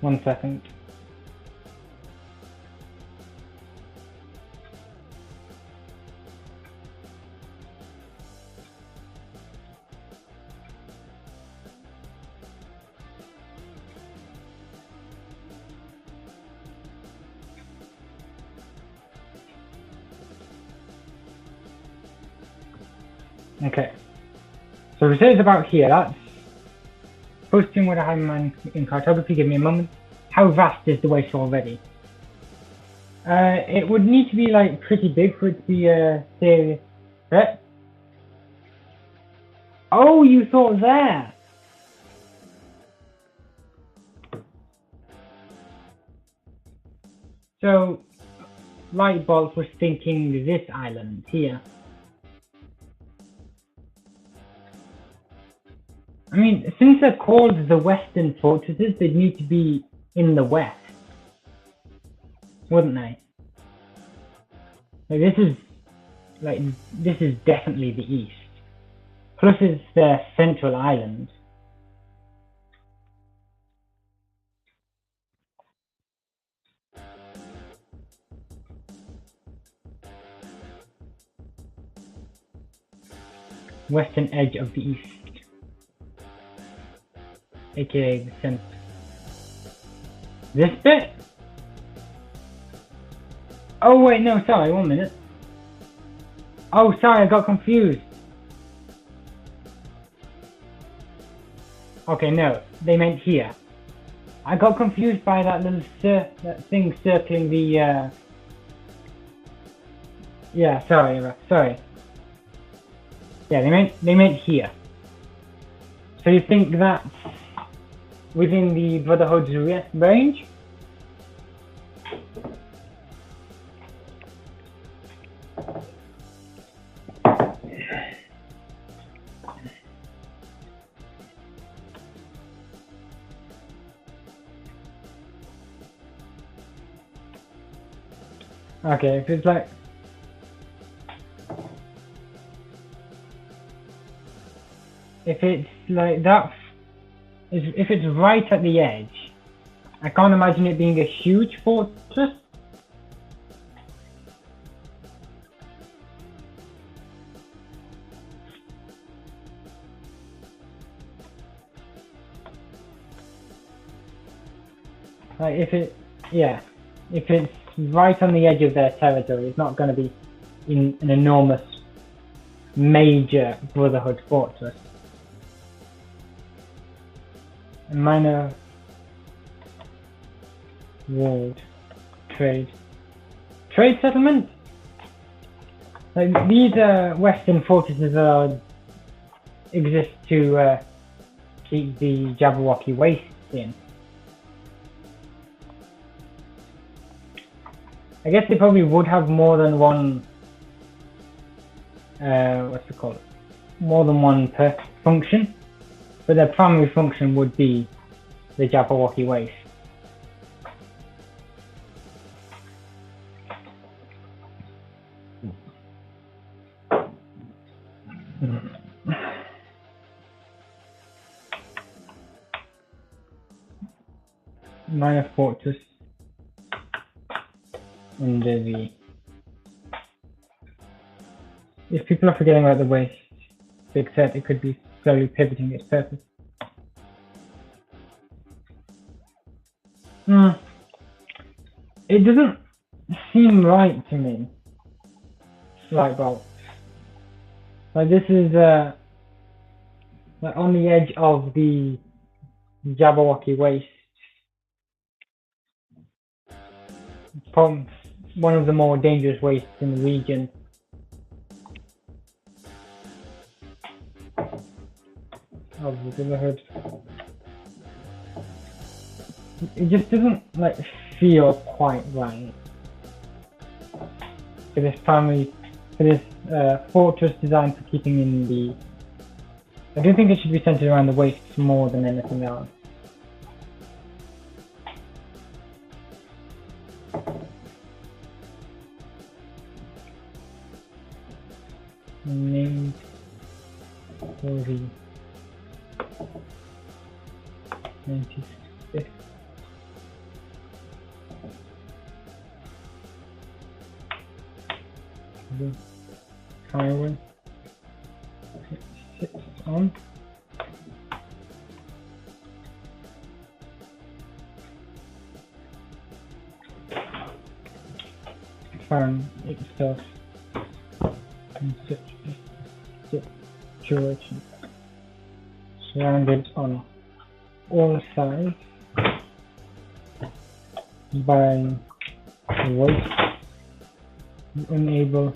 One second. Okay, so it says about here, that's posting what I have in cartography. Give me a moment. How vast is the waste already? It would need to be like pretty big for it to be say, oh, you thought there. So Lightbox was thinking this island here. I mean, since they're called the Western Fortresses, they'd need to be in the west, wouldn't they? Like, this is definitely the east. Plus it's their central island. Western edge of the east. AKA the center. This bit? Oh wait, no, sorry, 1 minute. Oh, sorry, I got confused. Okay, no, they meant here. I got confused by that little that thing circling the yeah, sorry. Yeah, they meant here. So you think that's within the Brotherhood's range? Okay, if it's like... If it's like that... If it's right at the edge, I can't imagine it being a huge fortress. Like if it... Yeah. If it's right on the edge of their territory, it's not going to be in an enormous major Brotherhood fortress. A minor walled trade settlement. Like these western fortresses exist to keep the Jabberwocky wastes in. I guess they probably would have more than one. What's it called? More than one function, but their primary function would be the Jabberwocky waste. Minor fortress under the... If people are forgetting about the waste, Big Set, it could be slowly pivoting its purpose. It doesn't seem right to me. Light bulbs. Like this is like on the edge of the Jabberwocky waste. From one of the more dangerous wastes in the region. Of the Brotherhood. It just doesn't like feel quite right for this fortress designed for keeping in the... I do think it should be centered around the wastes more than anything else. Named for the 95th. The highway sits on. Found itself in such a situation, surrounded on all sides by waste, unable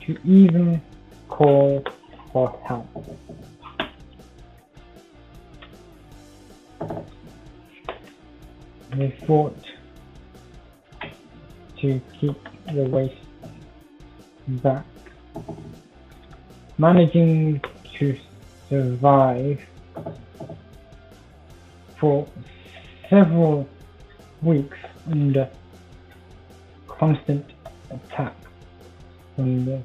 to even call for help. They fought to keep the waste back, managing to survive for several weeks under constant attack from the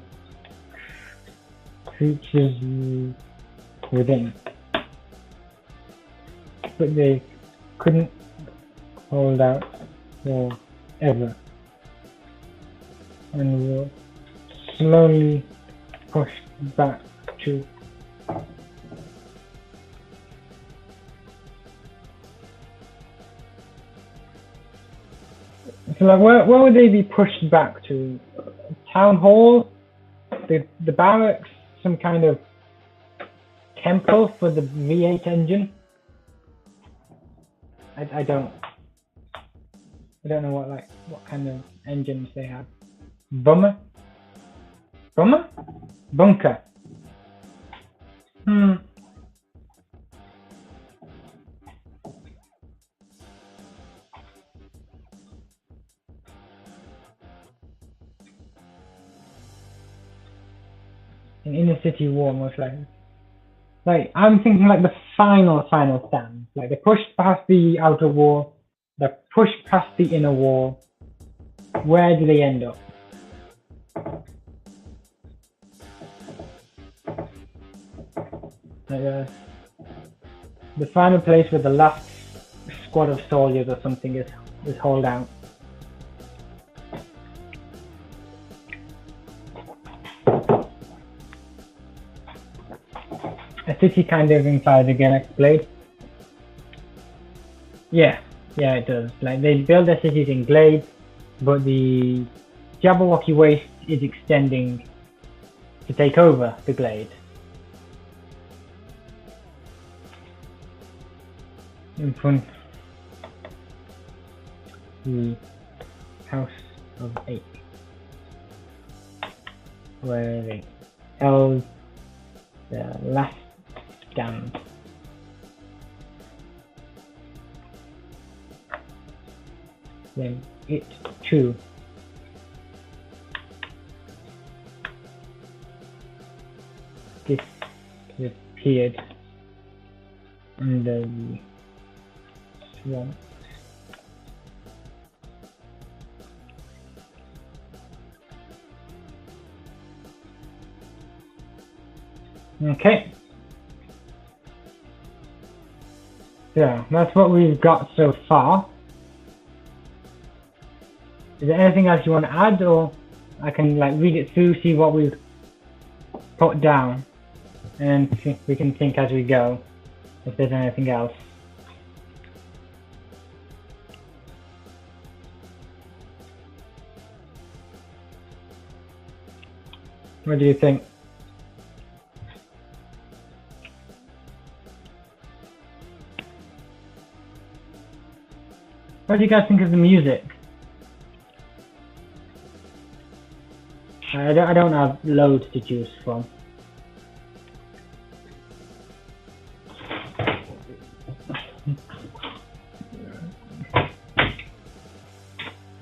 creatures within, but they couldn't hold out forever and were slowly pushed back to so like where would they be pushed back to? Town hall? The barracks? Some kind of temple for the V8 engine? I don't know what kind of engines they have. Bunker? An inner city war, most likely. Like I'm thinking like the final stand. Like they pushed past the outer wall, they pushed past the inner wall, Where do they end up? The final place where the last squad of soldiers or something is hauled out. A city kind of implies a Galax Glade. Yeah, it does. Like they build their cities in glades, but the Jabberwocky Waste is extending to take over the glade. In front, the House of Eight, where they held the last stand. Then it too disappeared under the swamp. Okay. So that's what we've got so far. Is there anything else you want to add, or I can like read it through, see what we've put down, and we can think as we go if there's anything else. What do you think? What do you guys think of the music? I don't have loads to choose from. I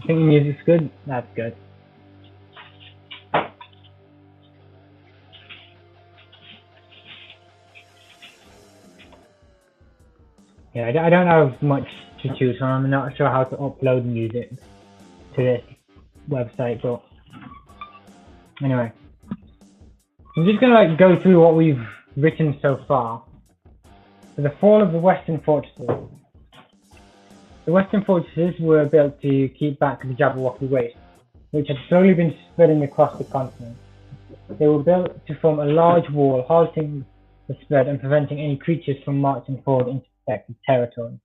think the music's good. That's good. Yeah, I don't have much to choose from. I'm not sure how to upload music to this website, but anyway, I'm just gonna like go through what we've written so far. For the fall of the Western Fortresses. The Western Fortresses were built to keep back the Jabberwocky Waste, which had slowly been spreading across the continent. They were built to form a large wall, halting the spread and preventing any creatures from marching forward into protected territory.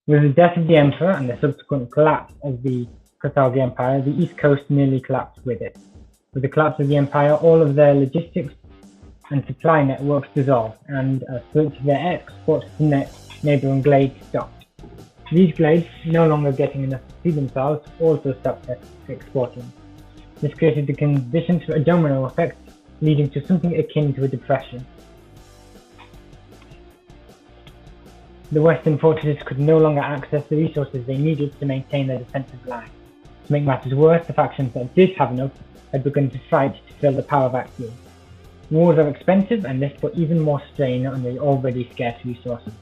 With the death of the Emperor and the subsequent collapse of the Carthage Empire, the East Coast nearly collapsed with it. With the collapse of the Empire, all of their logistics and supply networks dissolved, and as such, their exports to neighbouring glades stopped. These glades, no longer getting enough to feed themselves, also stopped exporting. This created the conditions for a domino effect, leading to something akin to a depression. The Western fortresses could no longer access the resources they needed to maintain their defensive line. To make matters worse, the factions that did have enough had begun to fight to fill the power vacuum. Wars are expensive, and this put even more strain on the already scarce resources.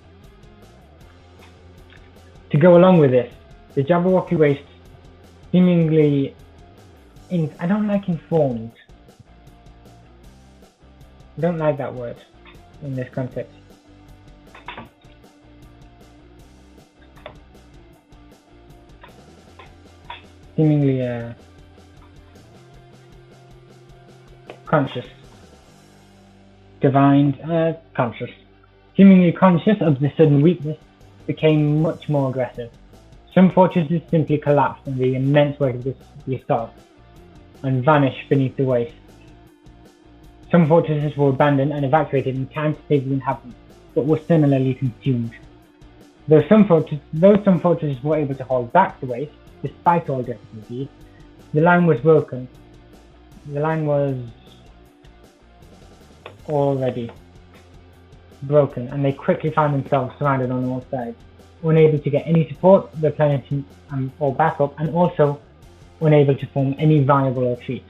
To go along with this, the Jabberwocky Waste seemingly I don't like informed. I don't like that word in this context. Seemingly conscious. Conscious. Seemingly conscious of the sudden weakness, became much more aggressive. Some fortresses simply collapsed under the immense weight of the assault and vanished beneath the waste. Some fortresses were abandoned and evacuated in time to save the inhabitants, but were similarly consumed. Though some fortresses were able to hold back the waste, despite all difficulties, the line was broken. The line was already broken, and they quickly found themselves surrounded on all sides, unable to get any support, replenishment, or backup, and also unable to form any viable retreat.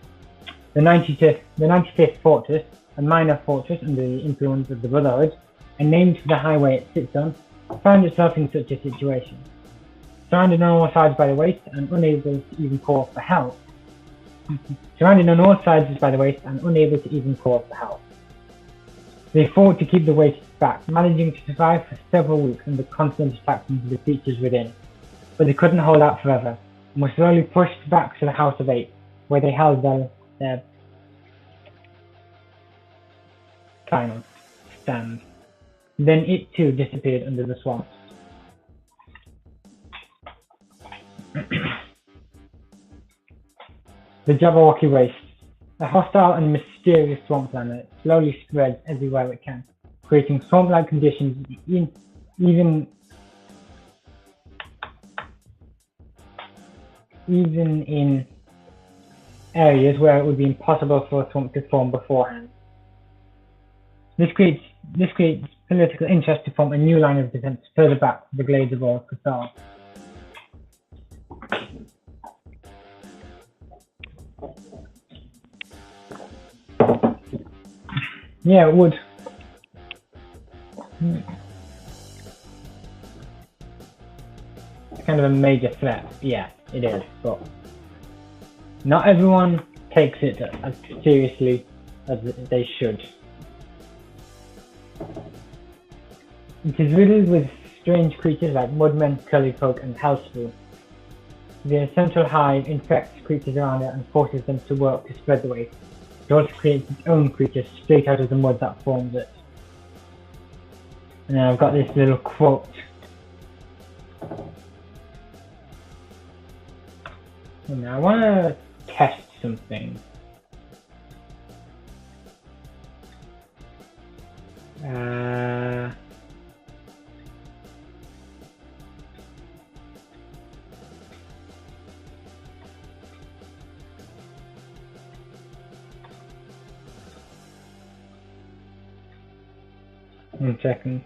The 95th Fortress, a minor fortress under the influence of the Brotherhood, and named for the highway it sits on, found itself in such a situation. surrounded on all sides by the waste and unable to even call for help. Surrounded on all sides by the waste and unable to even call for help. They fought to keep the waste back, managing to survive for several weeks under constant attacks from the creatures within. But they couldn't hold out forever, and were slowly pushed back to the House of Eight, where they held their final stand. Then it too disappeared under the swamps. The Jabberwocky Waste. A hostile and mysterious swampland that slowly spreads everywhere it can, creating swamp-like conditions even in areas where it would be impossible for a swamp to form beforehand. This creates political interest to form a new line of defense further back from the glades of Old Cathar. Yeah, it would. It's kind of a major threat. Yeah, it is, but not everyone takes it as seriously as they should. It is riddled with strange creatures like mudmen, curlyfolk, and hellspool. The central hive infects creatures around it and forces them to work to spread the waste. It also creates its own creatures straight out of the mud that forms it. And then I've got this little quote. And I want to test something. One second.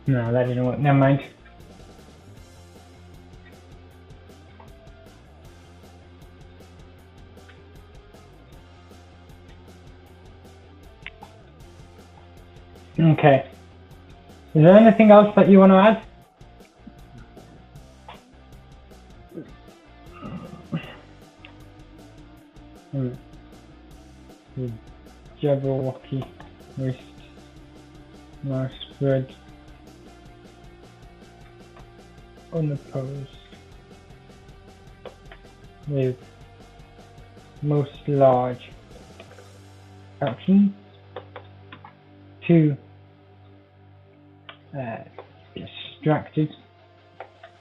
No, that didn't work. Never mind. Okay. Is there anything else that you want to add? The Jabberwocky Waste now spread unopposed with most large actions to distracted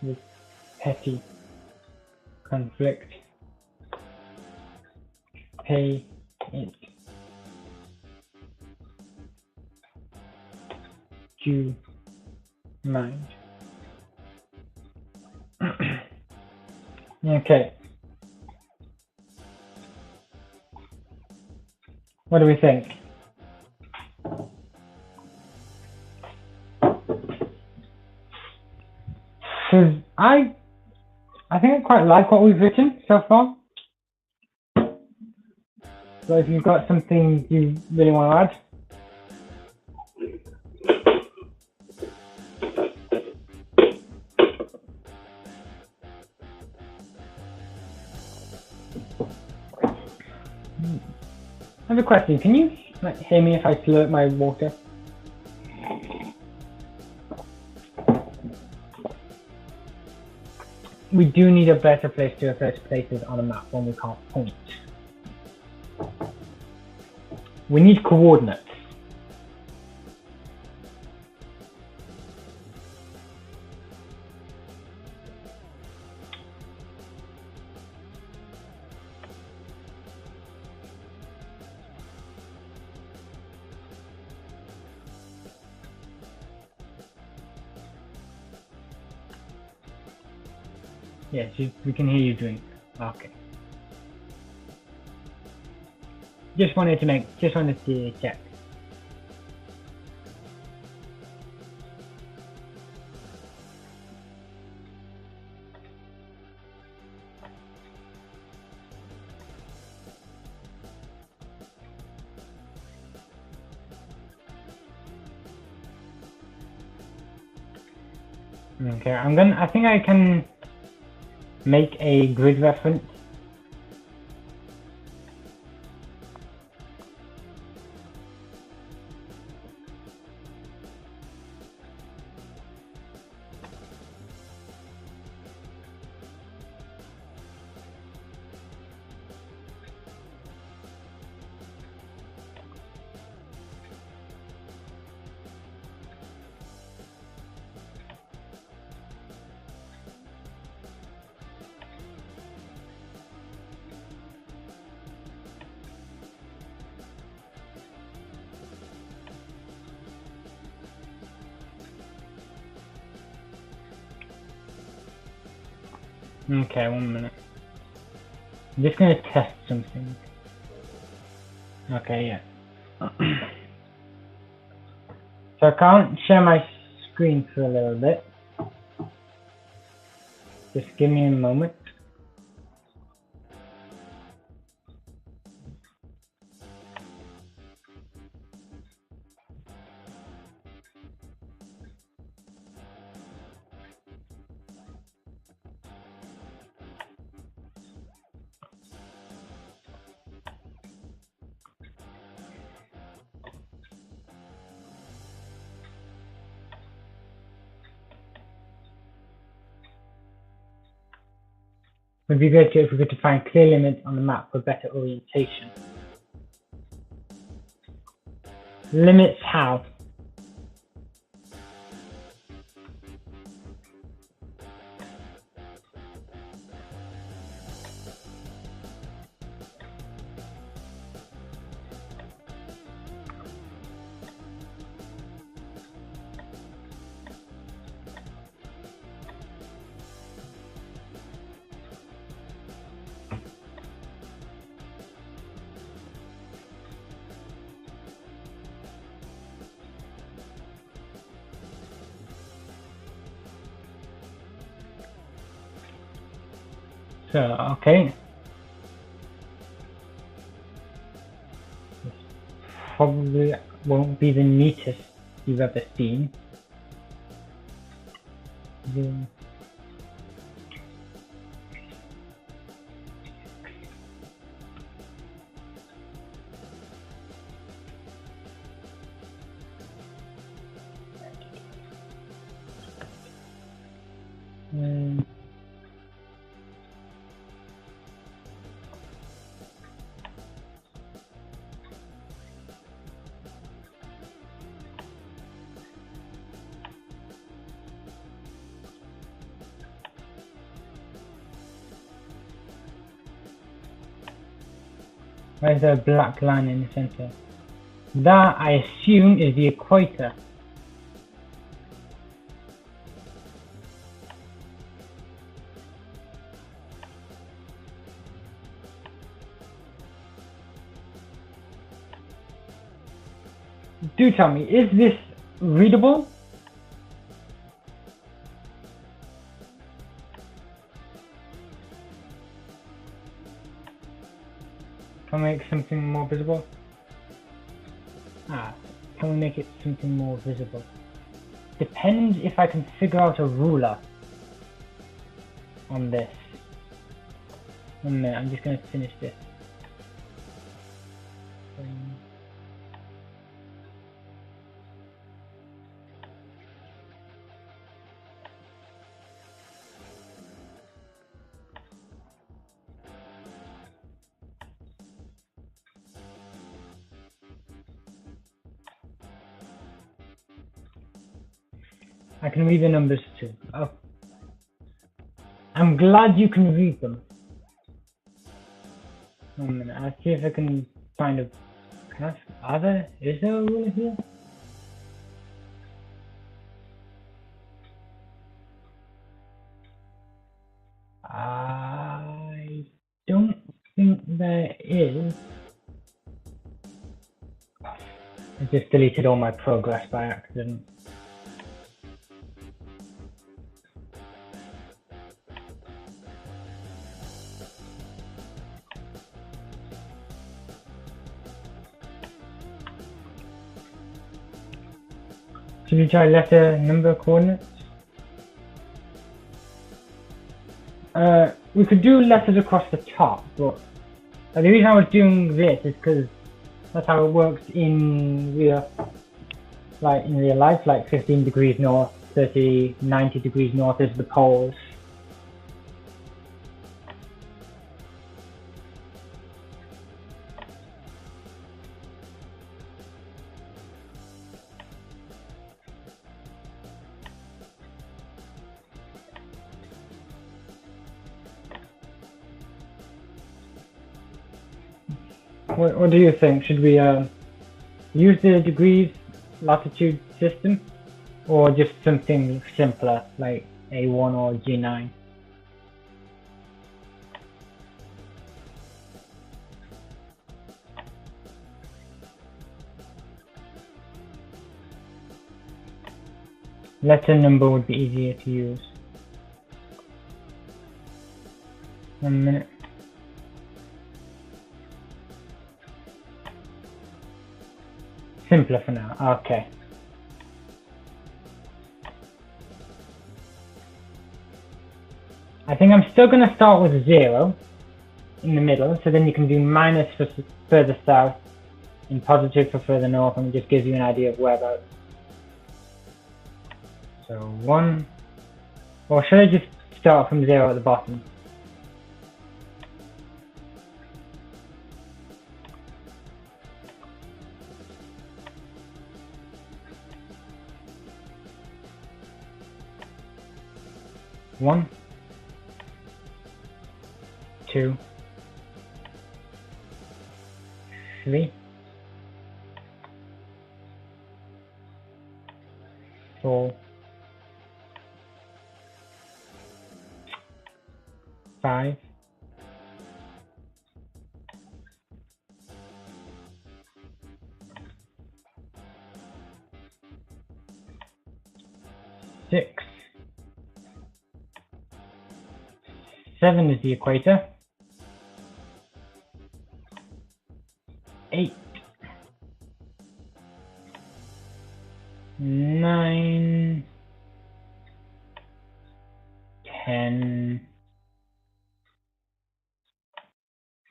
with petty conflict, pay it due mind. Okay. What do we think? Because I think I quite like what we've written so far. So if you've got something you really want to add. I have a question. Can you hear me if I slurp my water? We do need a better place to replace places on a map when we can't point. We need coordinates. Yes, we can hear you doing. Okay. Just wanted to check. Okay, I think I can make a grid reference. Okay, 1 minute. I'm just gonna test something. Okay, yeah. So I can't share my screen for a little bit. Just give me a moment. If we go to find clear limits on the map for better orientation. Limits how? So, okay. This probably won't be the neatest you've ever seen. Where's the black line in the center? That, I assume, is the equator. Do tell me, is this readable? Can we make something more visible? Can we make it something more visible? Depends if I can figure out a ruler on this. 1 minute, I'm just going to finish this. I can read the numbers too. Oh. I'm glad you can read them. 1 minute, I'll see if I can find a... Is there a ruler here? I don't think there is. I just deleted all my progress by accident. Should we try letter number coordinates? We could do letters across the top, but the reason I was doing this is because that's how it works in real life, like 15 degrees north, 90 degrees north is the poles. What do you think? Should we use the degrees latitude system, or just something simpler like A1 or G9? Letter number would be easier to use. 1 minute. Simpler for now. Okay. I think I'm still going to start with 0 in the middle, so then you can do minus for further south and positive for further north, and it just gives you an idea of whereabouts. So 1, or should I just start from 0 at the bottom? One, 2, 3, 4, 5, 6, 7 is the equator. 8, 9, 10,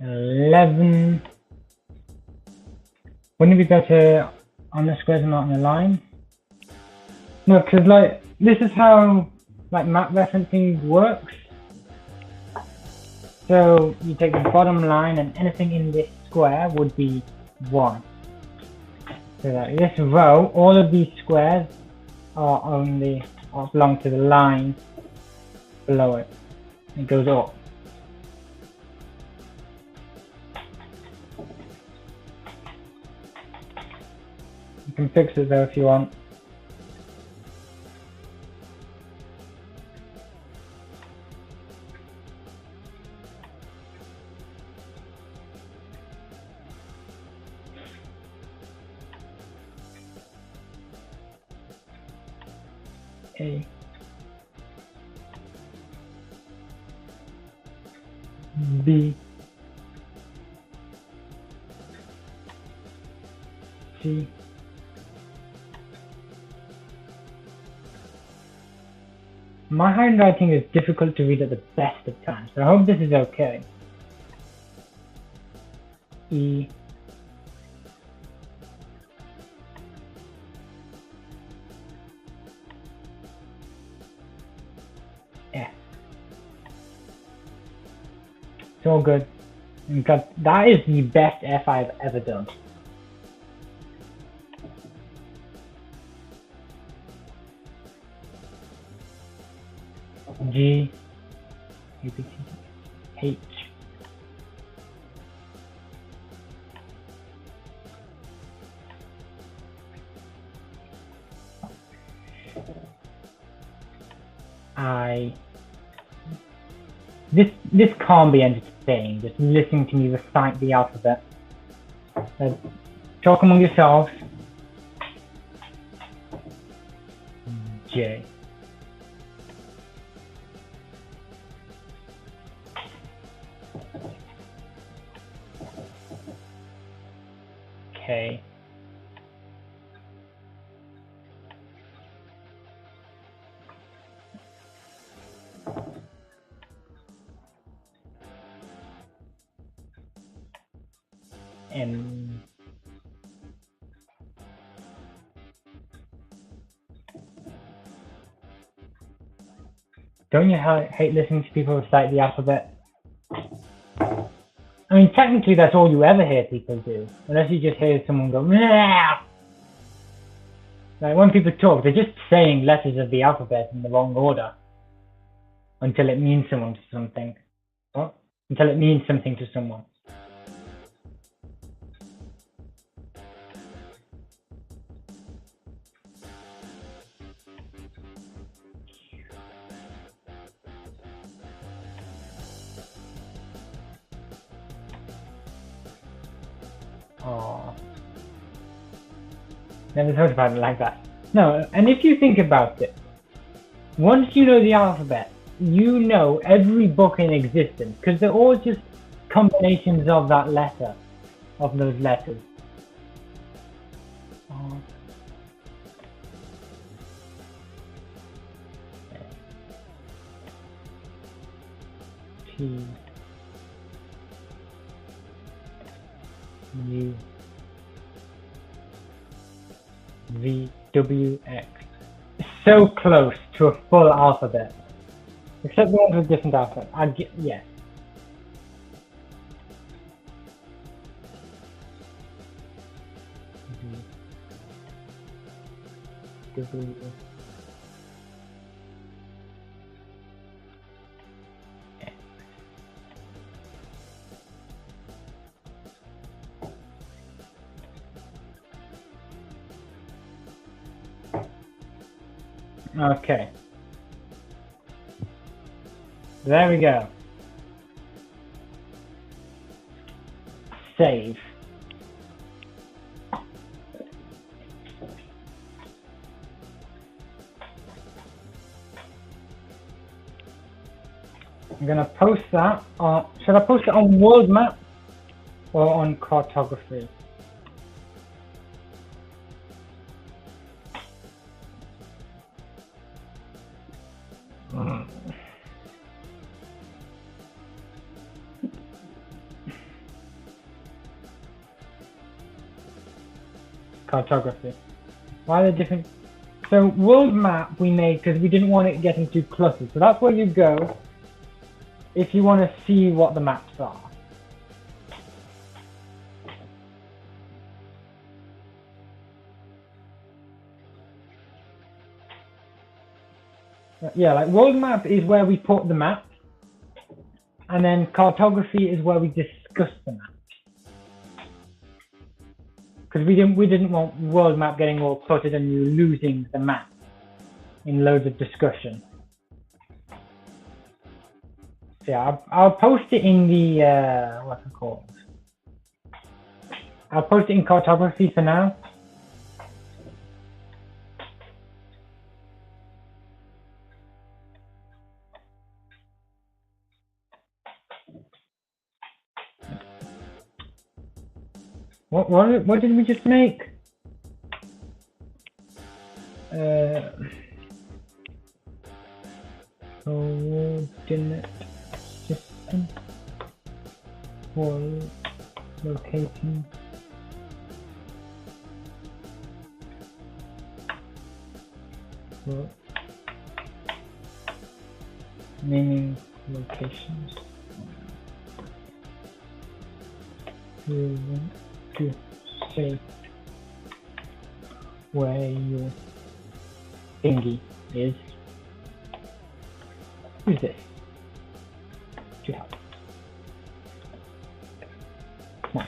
11. Wouldn't it be better on the squares and not on the line? No, because like this is how like map referencing works. So you take the bottom line and anything in this square would be 1. So that this row, all of these squares belong to the line below it. It goes up. You can fix it though if you want. A, B, C, my handwriting is difficult to read at the best of times, so I hope this is okay. E, F. It's all good. Because that is the best F I've ever done. G, H, I. This can't be entertaining. Just listening to me recite the alphabet. Talk among yourselves. J. K. M. Don't you hate listening to people recite the alphabet? I mean, technically that's all you ever hear people do, unless you just hear someone go, "Meow." Like when people talk, they're just saying letters of the alphabet in the wrong order until it means something. What? Until it means something to someone. Oh, never thought about it like that. No, and if you think about it, once you know the alphabet, you know every book in existence, because they're all just combinations of that letter, of those letters. Oh. T. U. V. W. X. So close to a full alphabet. Except the ones with different alphabets. Yeah. V. W. X. Okay. There we go. Save. I'm gonna post that on, should I post it on World Map or on Cartography? Cartography. Why are they different? So World Map we made because we didn't want it getting too cluttered. So that's where you go if you want to see what the maps are. Yeah, like World Map is where we put the map, and then Cartography is where we discuss the map. Because we didn't want World Map getting all cluttered and you losing the map in loads of discussion. So yeah, I'll post it in the what's it called? I'll post it in Cartography for now. What did we just make? Coordinate system for locating naming locations. We want to say where your thingy is. Use this to help. Come on.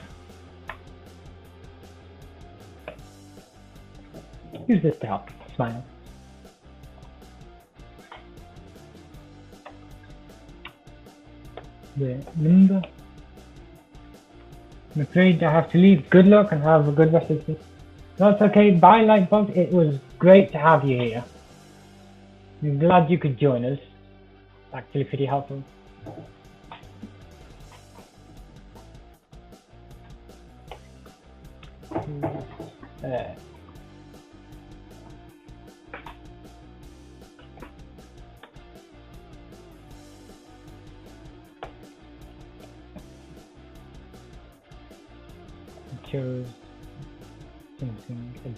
Use this to help. Smile. Remember. I'm afraid I have to leave. Good luck and have a good rest of the day. That's okay. Bye, Lightbox. It was great to have you here. I'm glad you could join us. Actually pretty helpful. Chose something.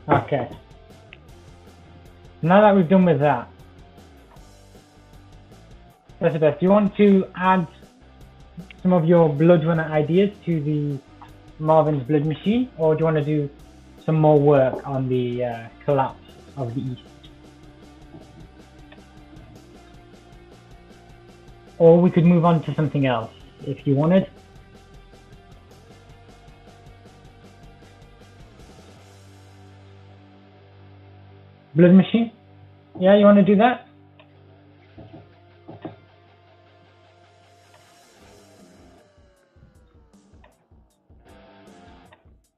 Okay. Now that we've done with that, Elizabeth, do you want to add some of your Blood Runner ideas to the Marvin's Blood Machine, or do you want to do some more work on the collapse of the East? Or we could move on to something else if you wanted. Blood Machine? Yeah, you want to do that?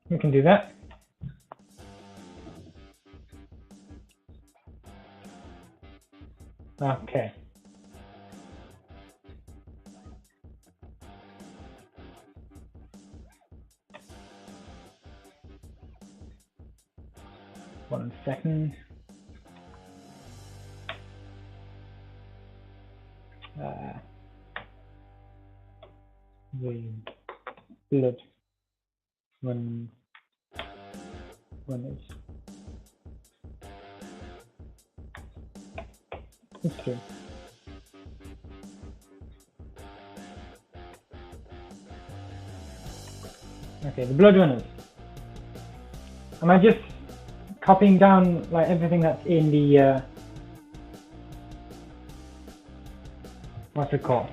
We can do that. Okay. One second. The blood when it's true. Okay, the Blood Runners. Am I just copying down like everything that's in the what's it called?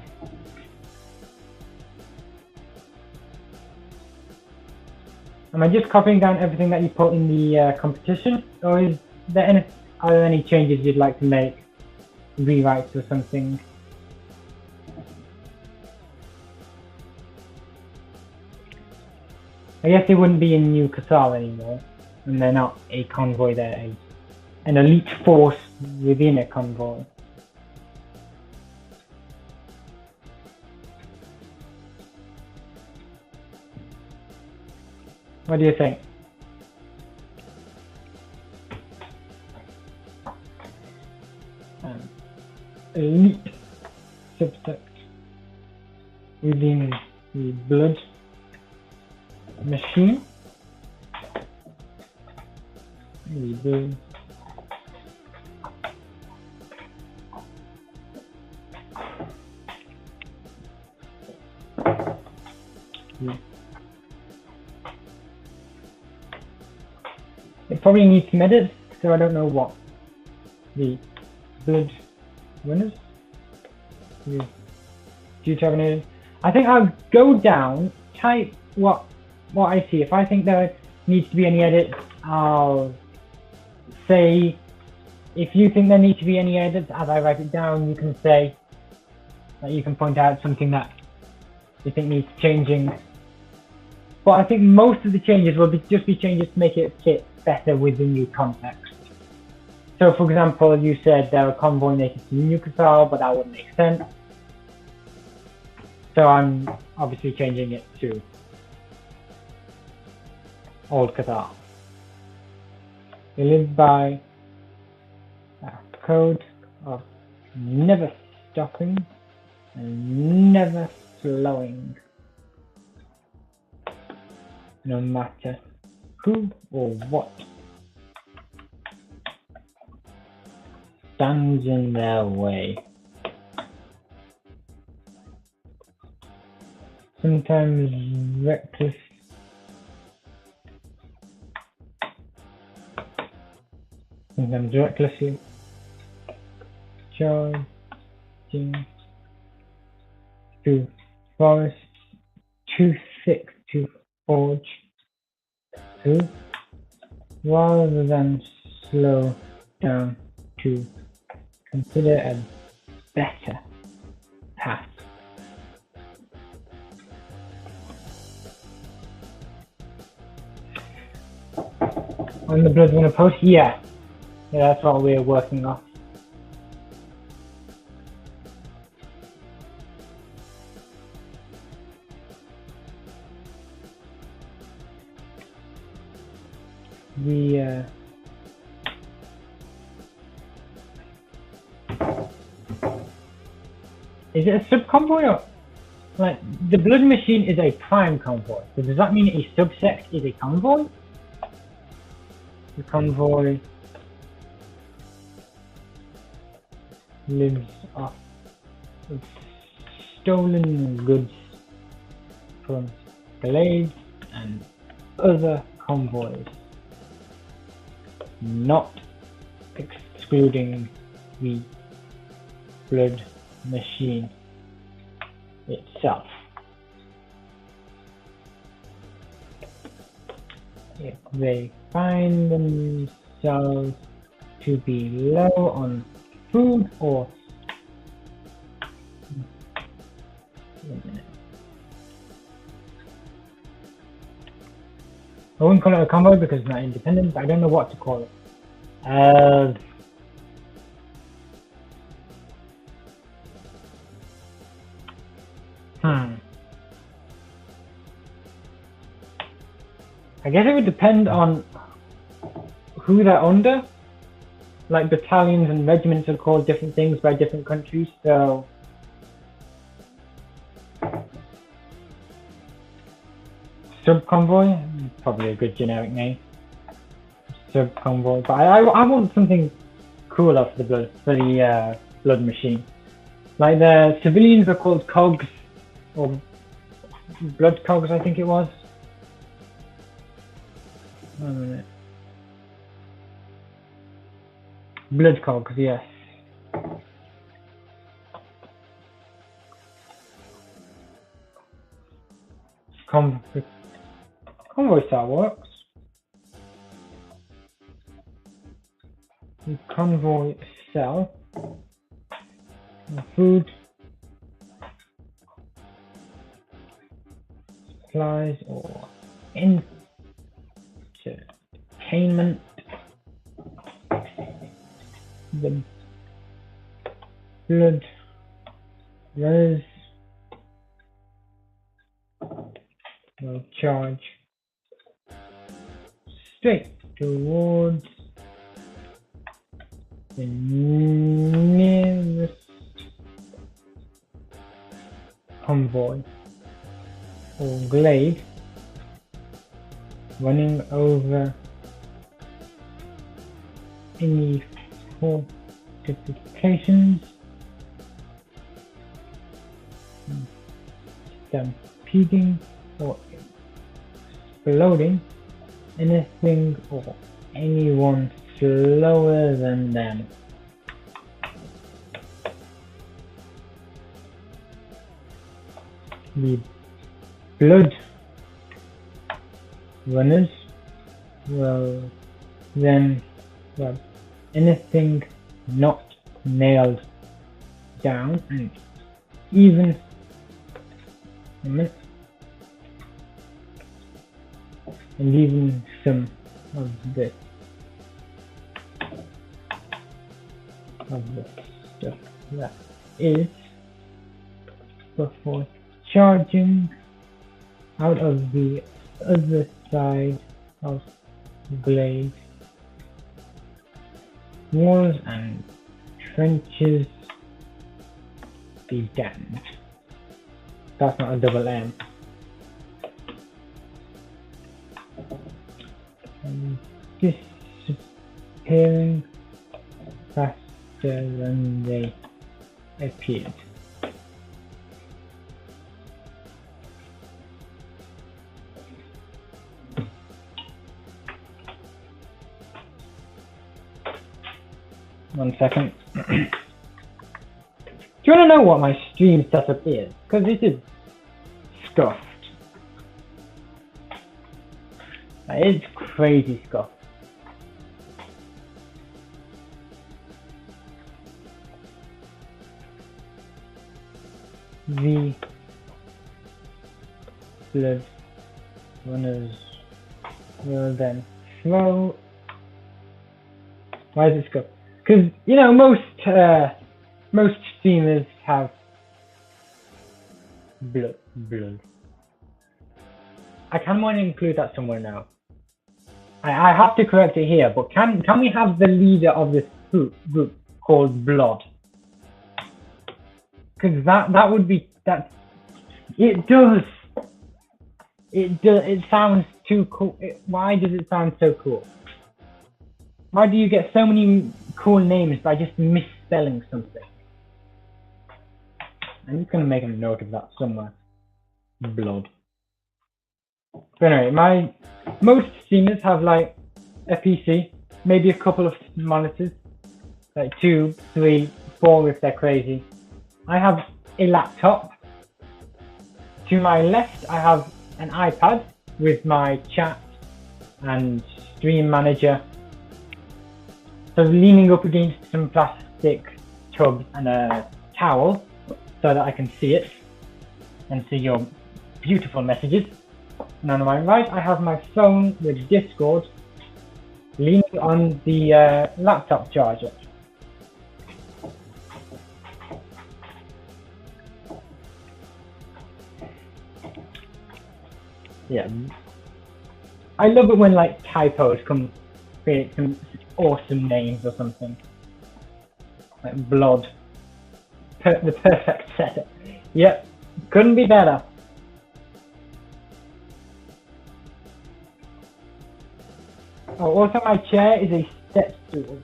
Am I just copying down everything that you put in the competition, or are there any changes you'd like to make, rewrites or something? I guess they wouldn't be in New Cassel anymore, and they're not a convoy, they're an elite force within a convoy. What do you think? Elite subsect within the Blood Machine. We will it probably needs some edits, so I don't know what the Blood Runners. Do you have an edit? I think I'll go down, type what I see. If I think there needs to be any edits, I'll say. If you think there need to be any edits, as I write it down, you can say that you can point out something that you think needs changing. But I think most of the changes will just be changes to make it fit better with the new context. So, for example, you said there were convoy native to New Cassel, but that wouldn't make sense. So I'm obviously changing it to Old Cassel. We live by a code of never stopping and never slowing, no matter who or what stands in their way. Sometimes reckless, sometimes recklessly charging through forests too thick to forge through, rather than slow down to consider a better path On the Blood Runner post? Yeah. Yeah, that's what we're working off. The is it a sub convoy or like the Blood Machine is a prime convoy? So does that mean a subsect is a convoy? The convoy lives off of stolen goods from Glades and other convoys, not excluding the Blood Machine itself. If they find themselves to be low on food or I wouldn't call it a convoy because it's not independent, but I don't know what to call it. I guess it would depend on who they're under. Like battalions and regiments are called different things by different countries, so sub-convoy, probably a good generic name. Sub-convoy, but I want something cooler for the Blood Machine. Like the civilians are called cogs, or blood cogs I think it was. Wait a minute. Blood cogs, yes. Convoy style works. The convoy cell. Food. Supplies or entertainment. The Blood Runners will charge straight towards the nearest convoy or glade running over any fortifications, stampeding or exploding anything or anyone slower than them. The Blood Runners will then grab anything not nailed down and even some of this stuff that is before charging out of the other side of the glade. Walls and trenches be damned. That's not a double M. Disappearing faster than they appeared. One second. Do you want to know what my stream setup is? Because this is scuffed. It's crazy scuffed. The Blood Runners will then throw Why is it skull? Because you know most steamers have blood. I kind of want to include that somewhere now. I have to correct it here, but can we have the leader of this group called Blood? Because that would be that. It does. It sounds too cool. Why does it sound so cool? Why do you get so many cool names by just misspelling something? I'm just gonna make a note of that somewhere. Blood. But anyway, most steamers have like a PC, maybe a couple of monitors, like 2, 3, 4 if they're crazy. I have a laptop. To my left, I have an iPad with my chat and stream manager. So leaning up against some plastic tubs and a towel so that I can see it and see your beautiful messages. And on my right, I have my phone with Discord leaning on the laptop charger. Yeah, I love it when like typos come create some awesome names or something. Like Blood. The perfect setup. Yep, couldn't be better. Oh, also my chair is a step stool.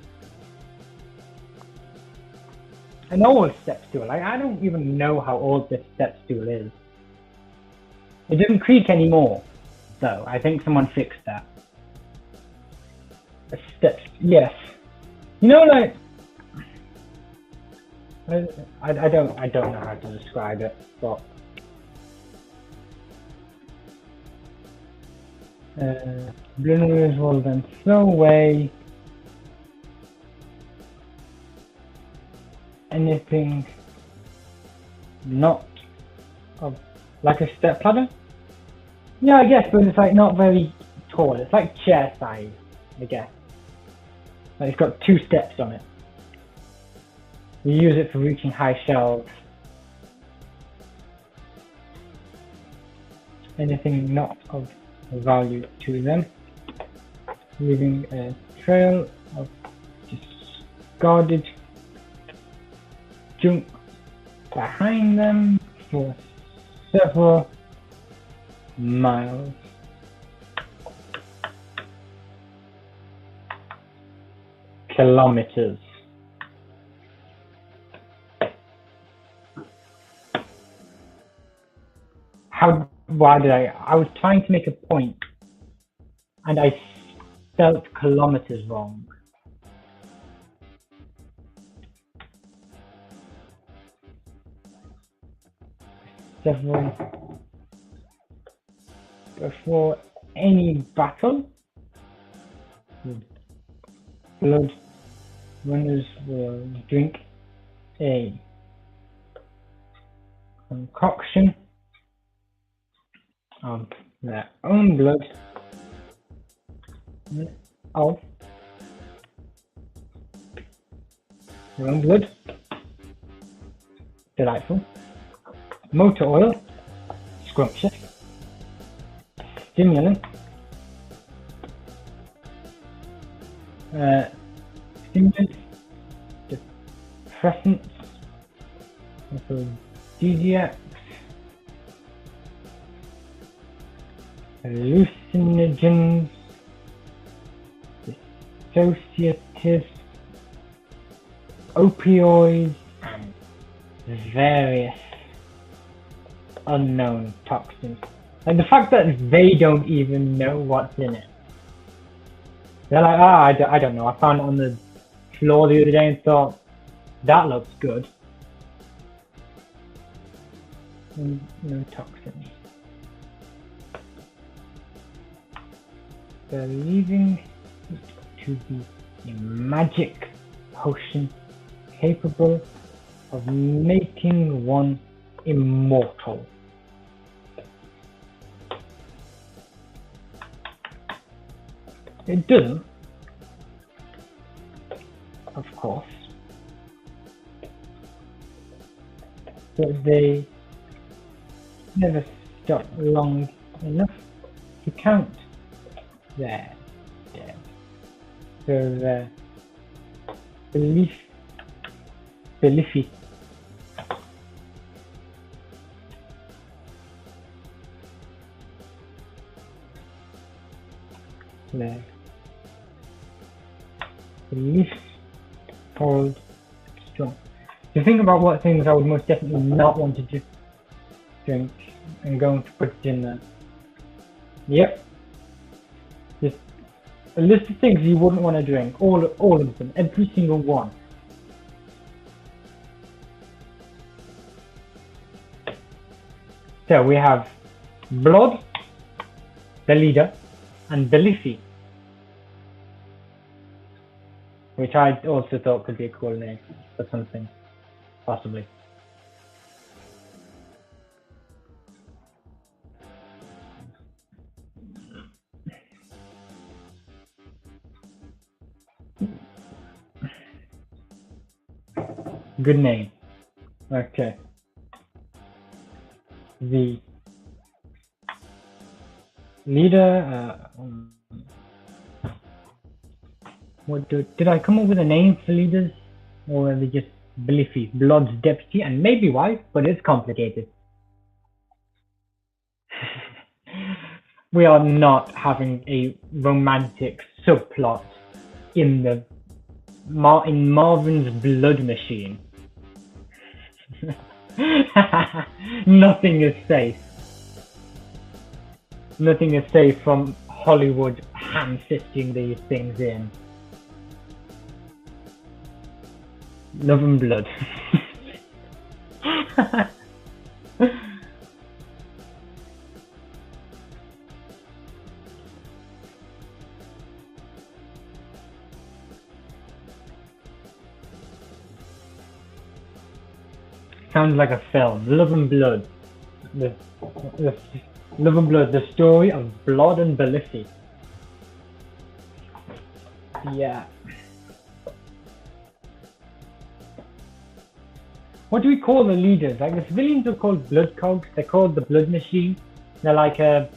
An old step stool. Like, I don't even know how old this step stool is. It doesn't creak anymore, though. I think someone fixed that. A step, yes. You know, like I don't know how to describe it, but Blue will then throw away anything not of like a step ladder. Yeah, I guess, but it's like not very tall. It's like chair size, I guess. Like it's got 2 steps on it. You use it for reaching high shelves. Anything not of value to them, leaving a trail of discarded junk behind them for several miles. Kilometers. Why did I was trying to make a point and I spelt kilometers wrong. Several before any battle, blood runners will drink a concoction of their own blood of their own blood. Delightful. Motor oil, scrumptious. Stimulant, stimulants, depressants, aphrodisiacs, hallucinogens, dissociatives, opioids, and various unknown toxins. And the fact that they don't even know what's in it. They're like, I don't know. I found it on the floor the other day and thought, that looks good. And no toxins. Believing it to be a magic potion capable of making one immortal. It doesn't. of course, but they never stop long enough to count their dead. So the Belifi. The belief hold strong. To think about what things I would most definitely not want to drink, I'm going to put it in there. Yep. Just a list of things you wouldn't want to drink. All of them. Every single one. So we have Blood, the leader, and Belifi, which I also thought could be a cool name for something, possibly. Good name. Okay. The leader, what did I come up with a name for leaders? Or are they just Belifi, Blood's deputy, and maybe wife, but it's complicated. We are not having a romantic subplot in Marvin's Blood Machine. Nothing is safe. Nothing is safe from Hollywood hand-fisting these things in. Love and Blood. Sounds like a film. Love and Blood. The Love and Blood, the story of Blood and Belifi. Yeah. What do we call the leaders? Like the civilians are called Blood Cogs. They're called the Blood Machine. They're like a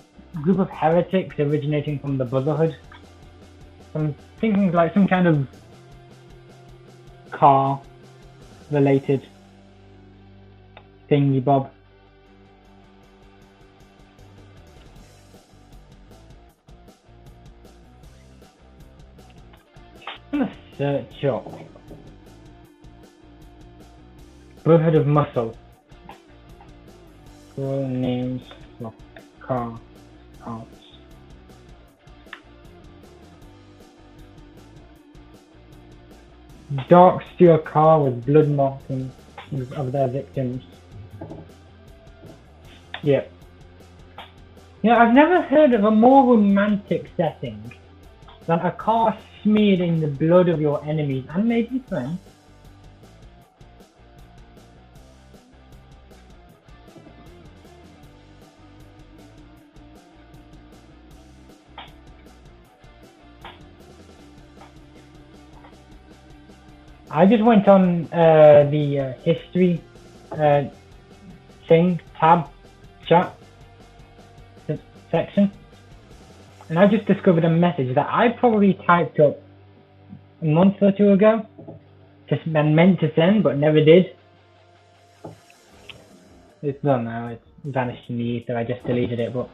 group of heretics originating from the Brotherhood. I'm thinking like some kind of car related thingy bob. I'm gonna search up Brotherhood of Muscle. Full names for car parts. Dark steel car with blood markings of their victims. Yeah. Yeah, I've never heard of a more romantic setting than a car smeared in the blood of your enemies and maybe friends. I just went on the history chat section, and I just discovered a message that I probably typed up a month or two ago, just meant to send but never did. It's done now. It's vanished in the ether. I just deleted it, but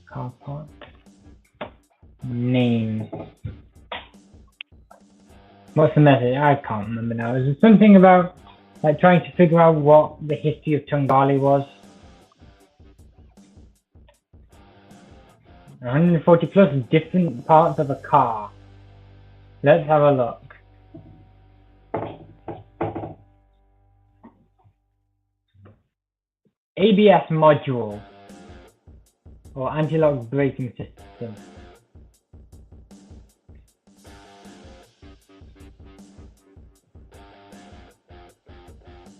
car part name. What's the message? I can't remember now. Is it something about like trying to figure out what the history of Tungali was? 140 plus different parts of a car. Let's have a look. ABS module or anti-lock braking system.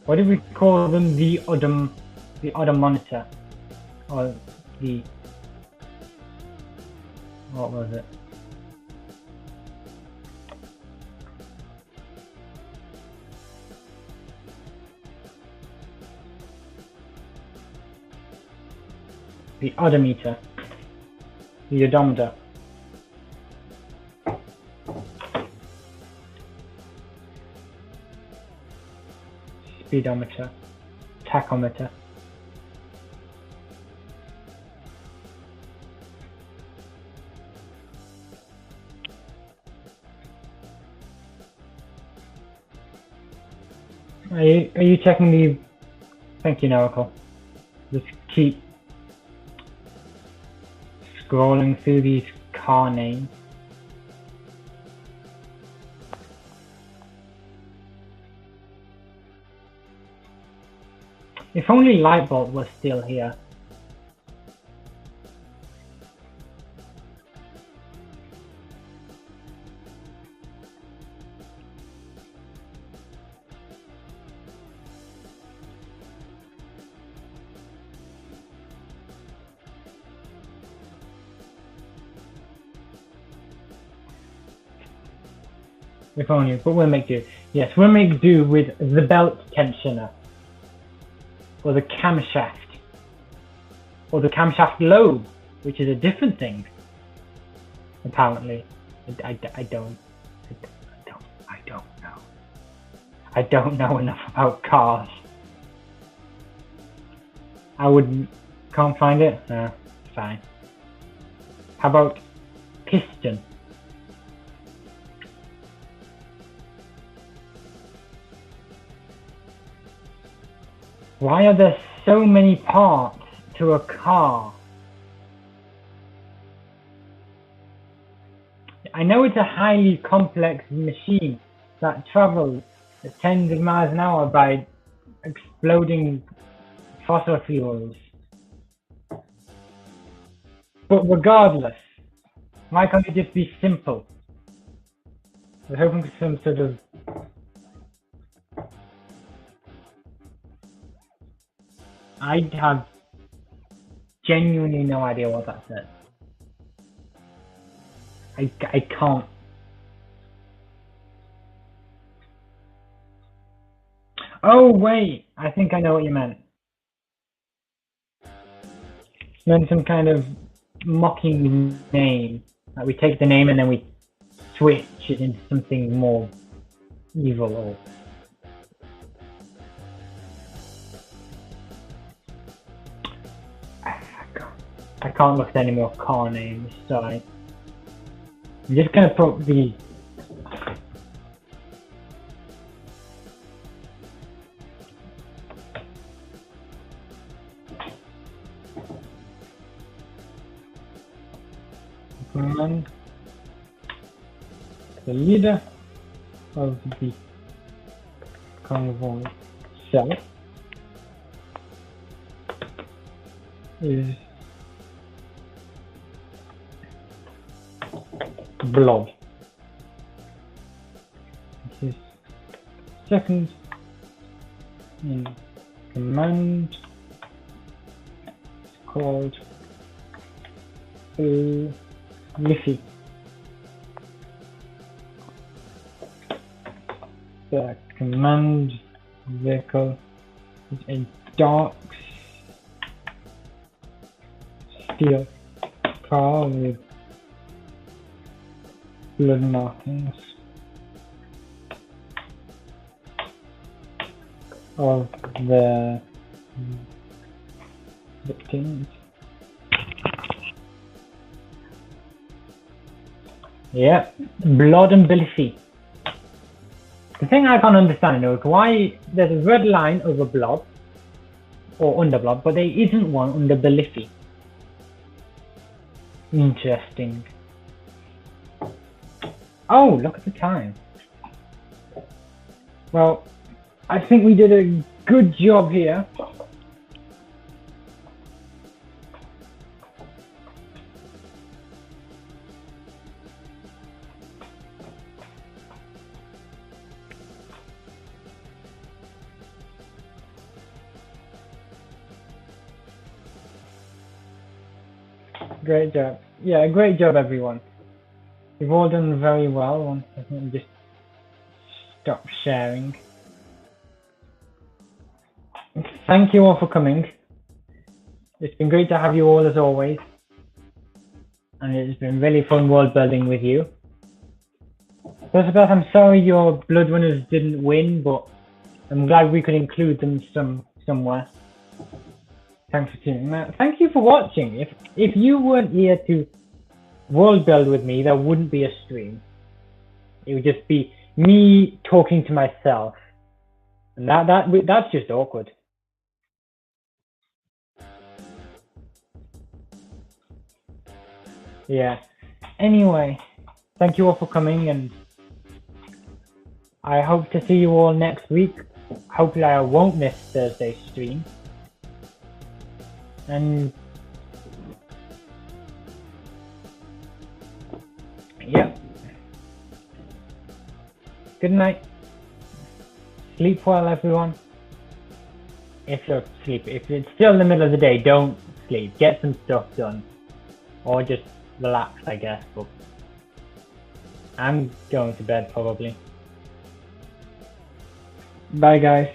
What do we call them? The odometer, or the, what was it? the odometer, the odometer, speedometer, tachometer. Are you checking the? Thank you, Oracle. Just keep scrolling through these car names. If only Lightbolt was still here. If only, but we'll make do. Yes, we'll make do with the belt tensioner, or the camshaft, or the camshaft lobe, which is a different thing. Apparently, I don't know. I don't know enough about cars. Can't find it. No, fine. How about piston? Why are there so many parts to a car? I know it's a highly complex machine that travels at tens of miles an hour by exploding fossil fuels. But regardless, why can't it just be simple? I was hoping for some sort of I have genuinely no idea what that said. I can't. Oh wait, I think I know what you meant. You meant some kind of mocking name. Like we take the name and then we switch it into something more evil or I can't look at any more car names, sorry. I'm just gonna put the leader of the convoy cell is Blob. This is second in command. It's called Liffy. The command vehicle is a dark steel car with blood markings of the victims. Yeah, blood and Billy. The thing I can't understand is why there's a red line over blob or under blob, but there isn't one under Belliffy. Interesting. Oh, look at the time. Well, I think we did a good job here. Great job. Yeah, great job, everyone. You've all done very well. I think we just stop sharing. Thank you all for coming. It's been great to have you all as always. And it's been really fun world building with you. Elizabeth, I'm sorry your Blood Runners didn't win, but I'm glad we could include them somewhere. Thanks for tuning in. Thank you for watching. If you weren't here to world build with me, there wouldn't be a stream. It would just be me talking to myself, and that's just awkward. Yeah. Anyway, thank you all for coming, and I hope to see you all next week. Hopefully I won't miss Thursday's stream. And yeah. Good night. Sleep well, everyone. If it's still in the middle of the day, don't sleep. Get some stuff done. Or just relax, I guess. But I'm going to bed probably. Bye, guys.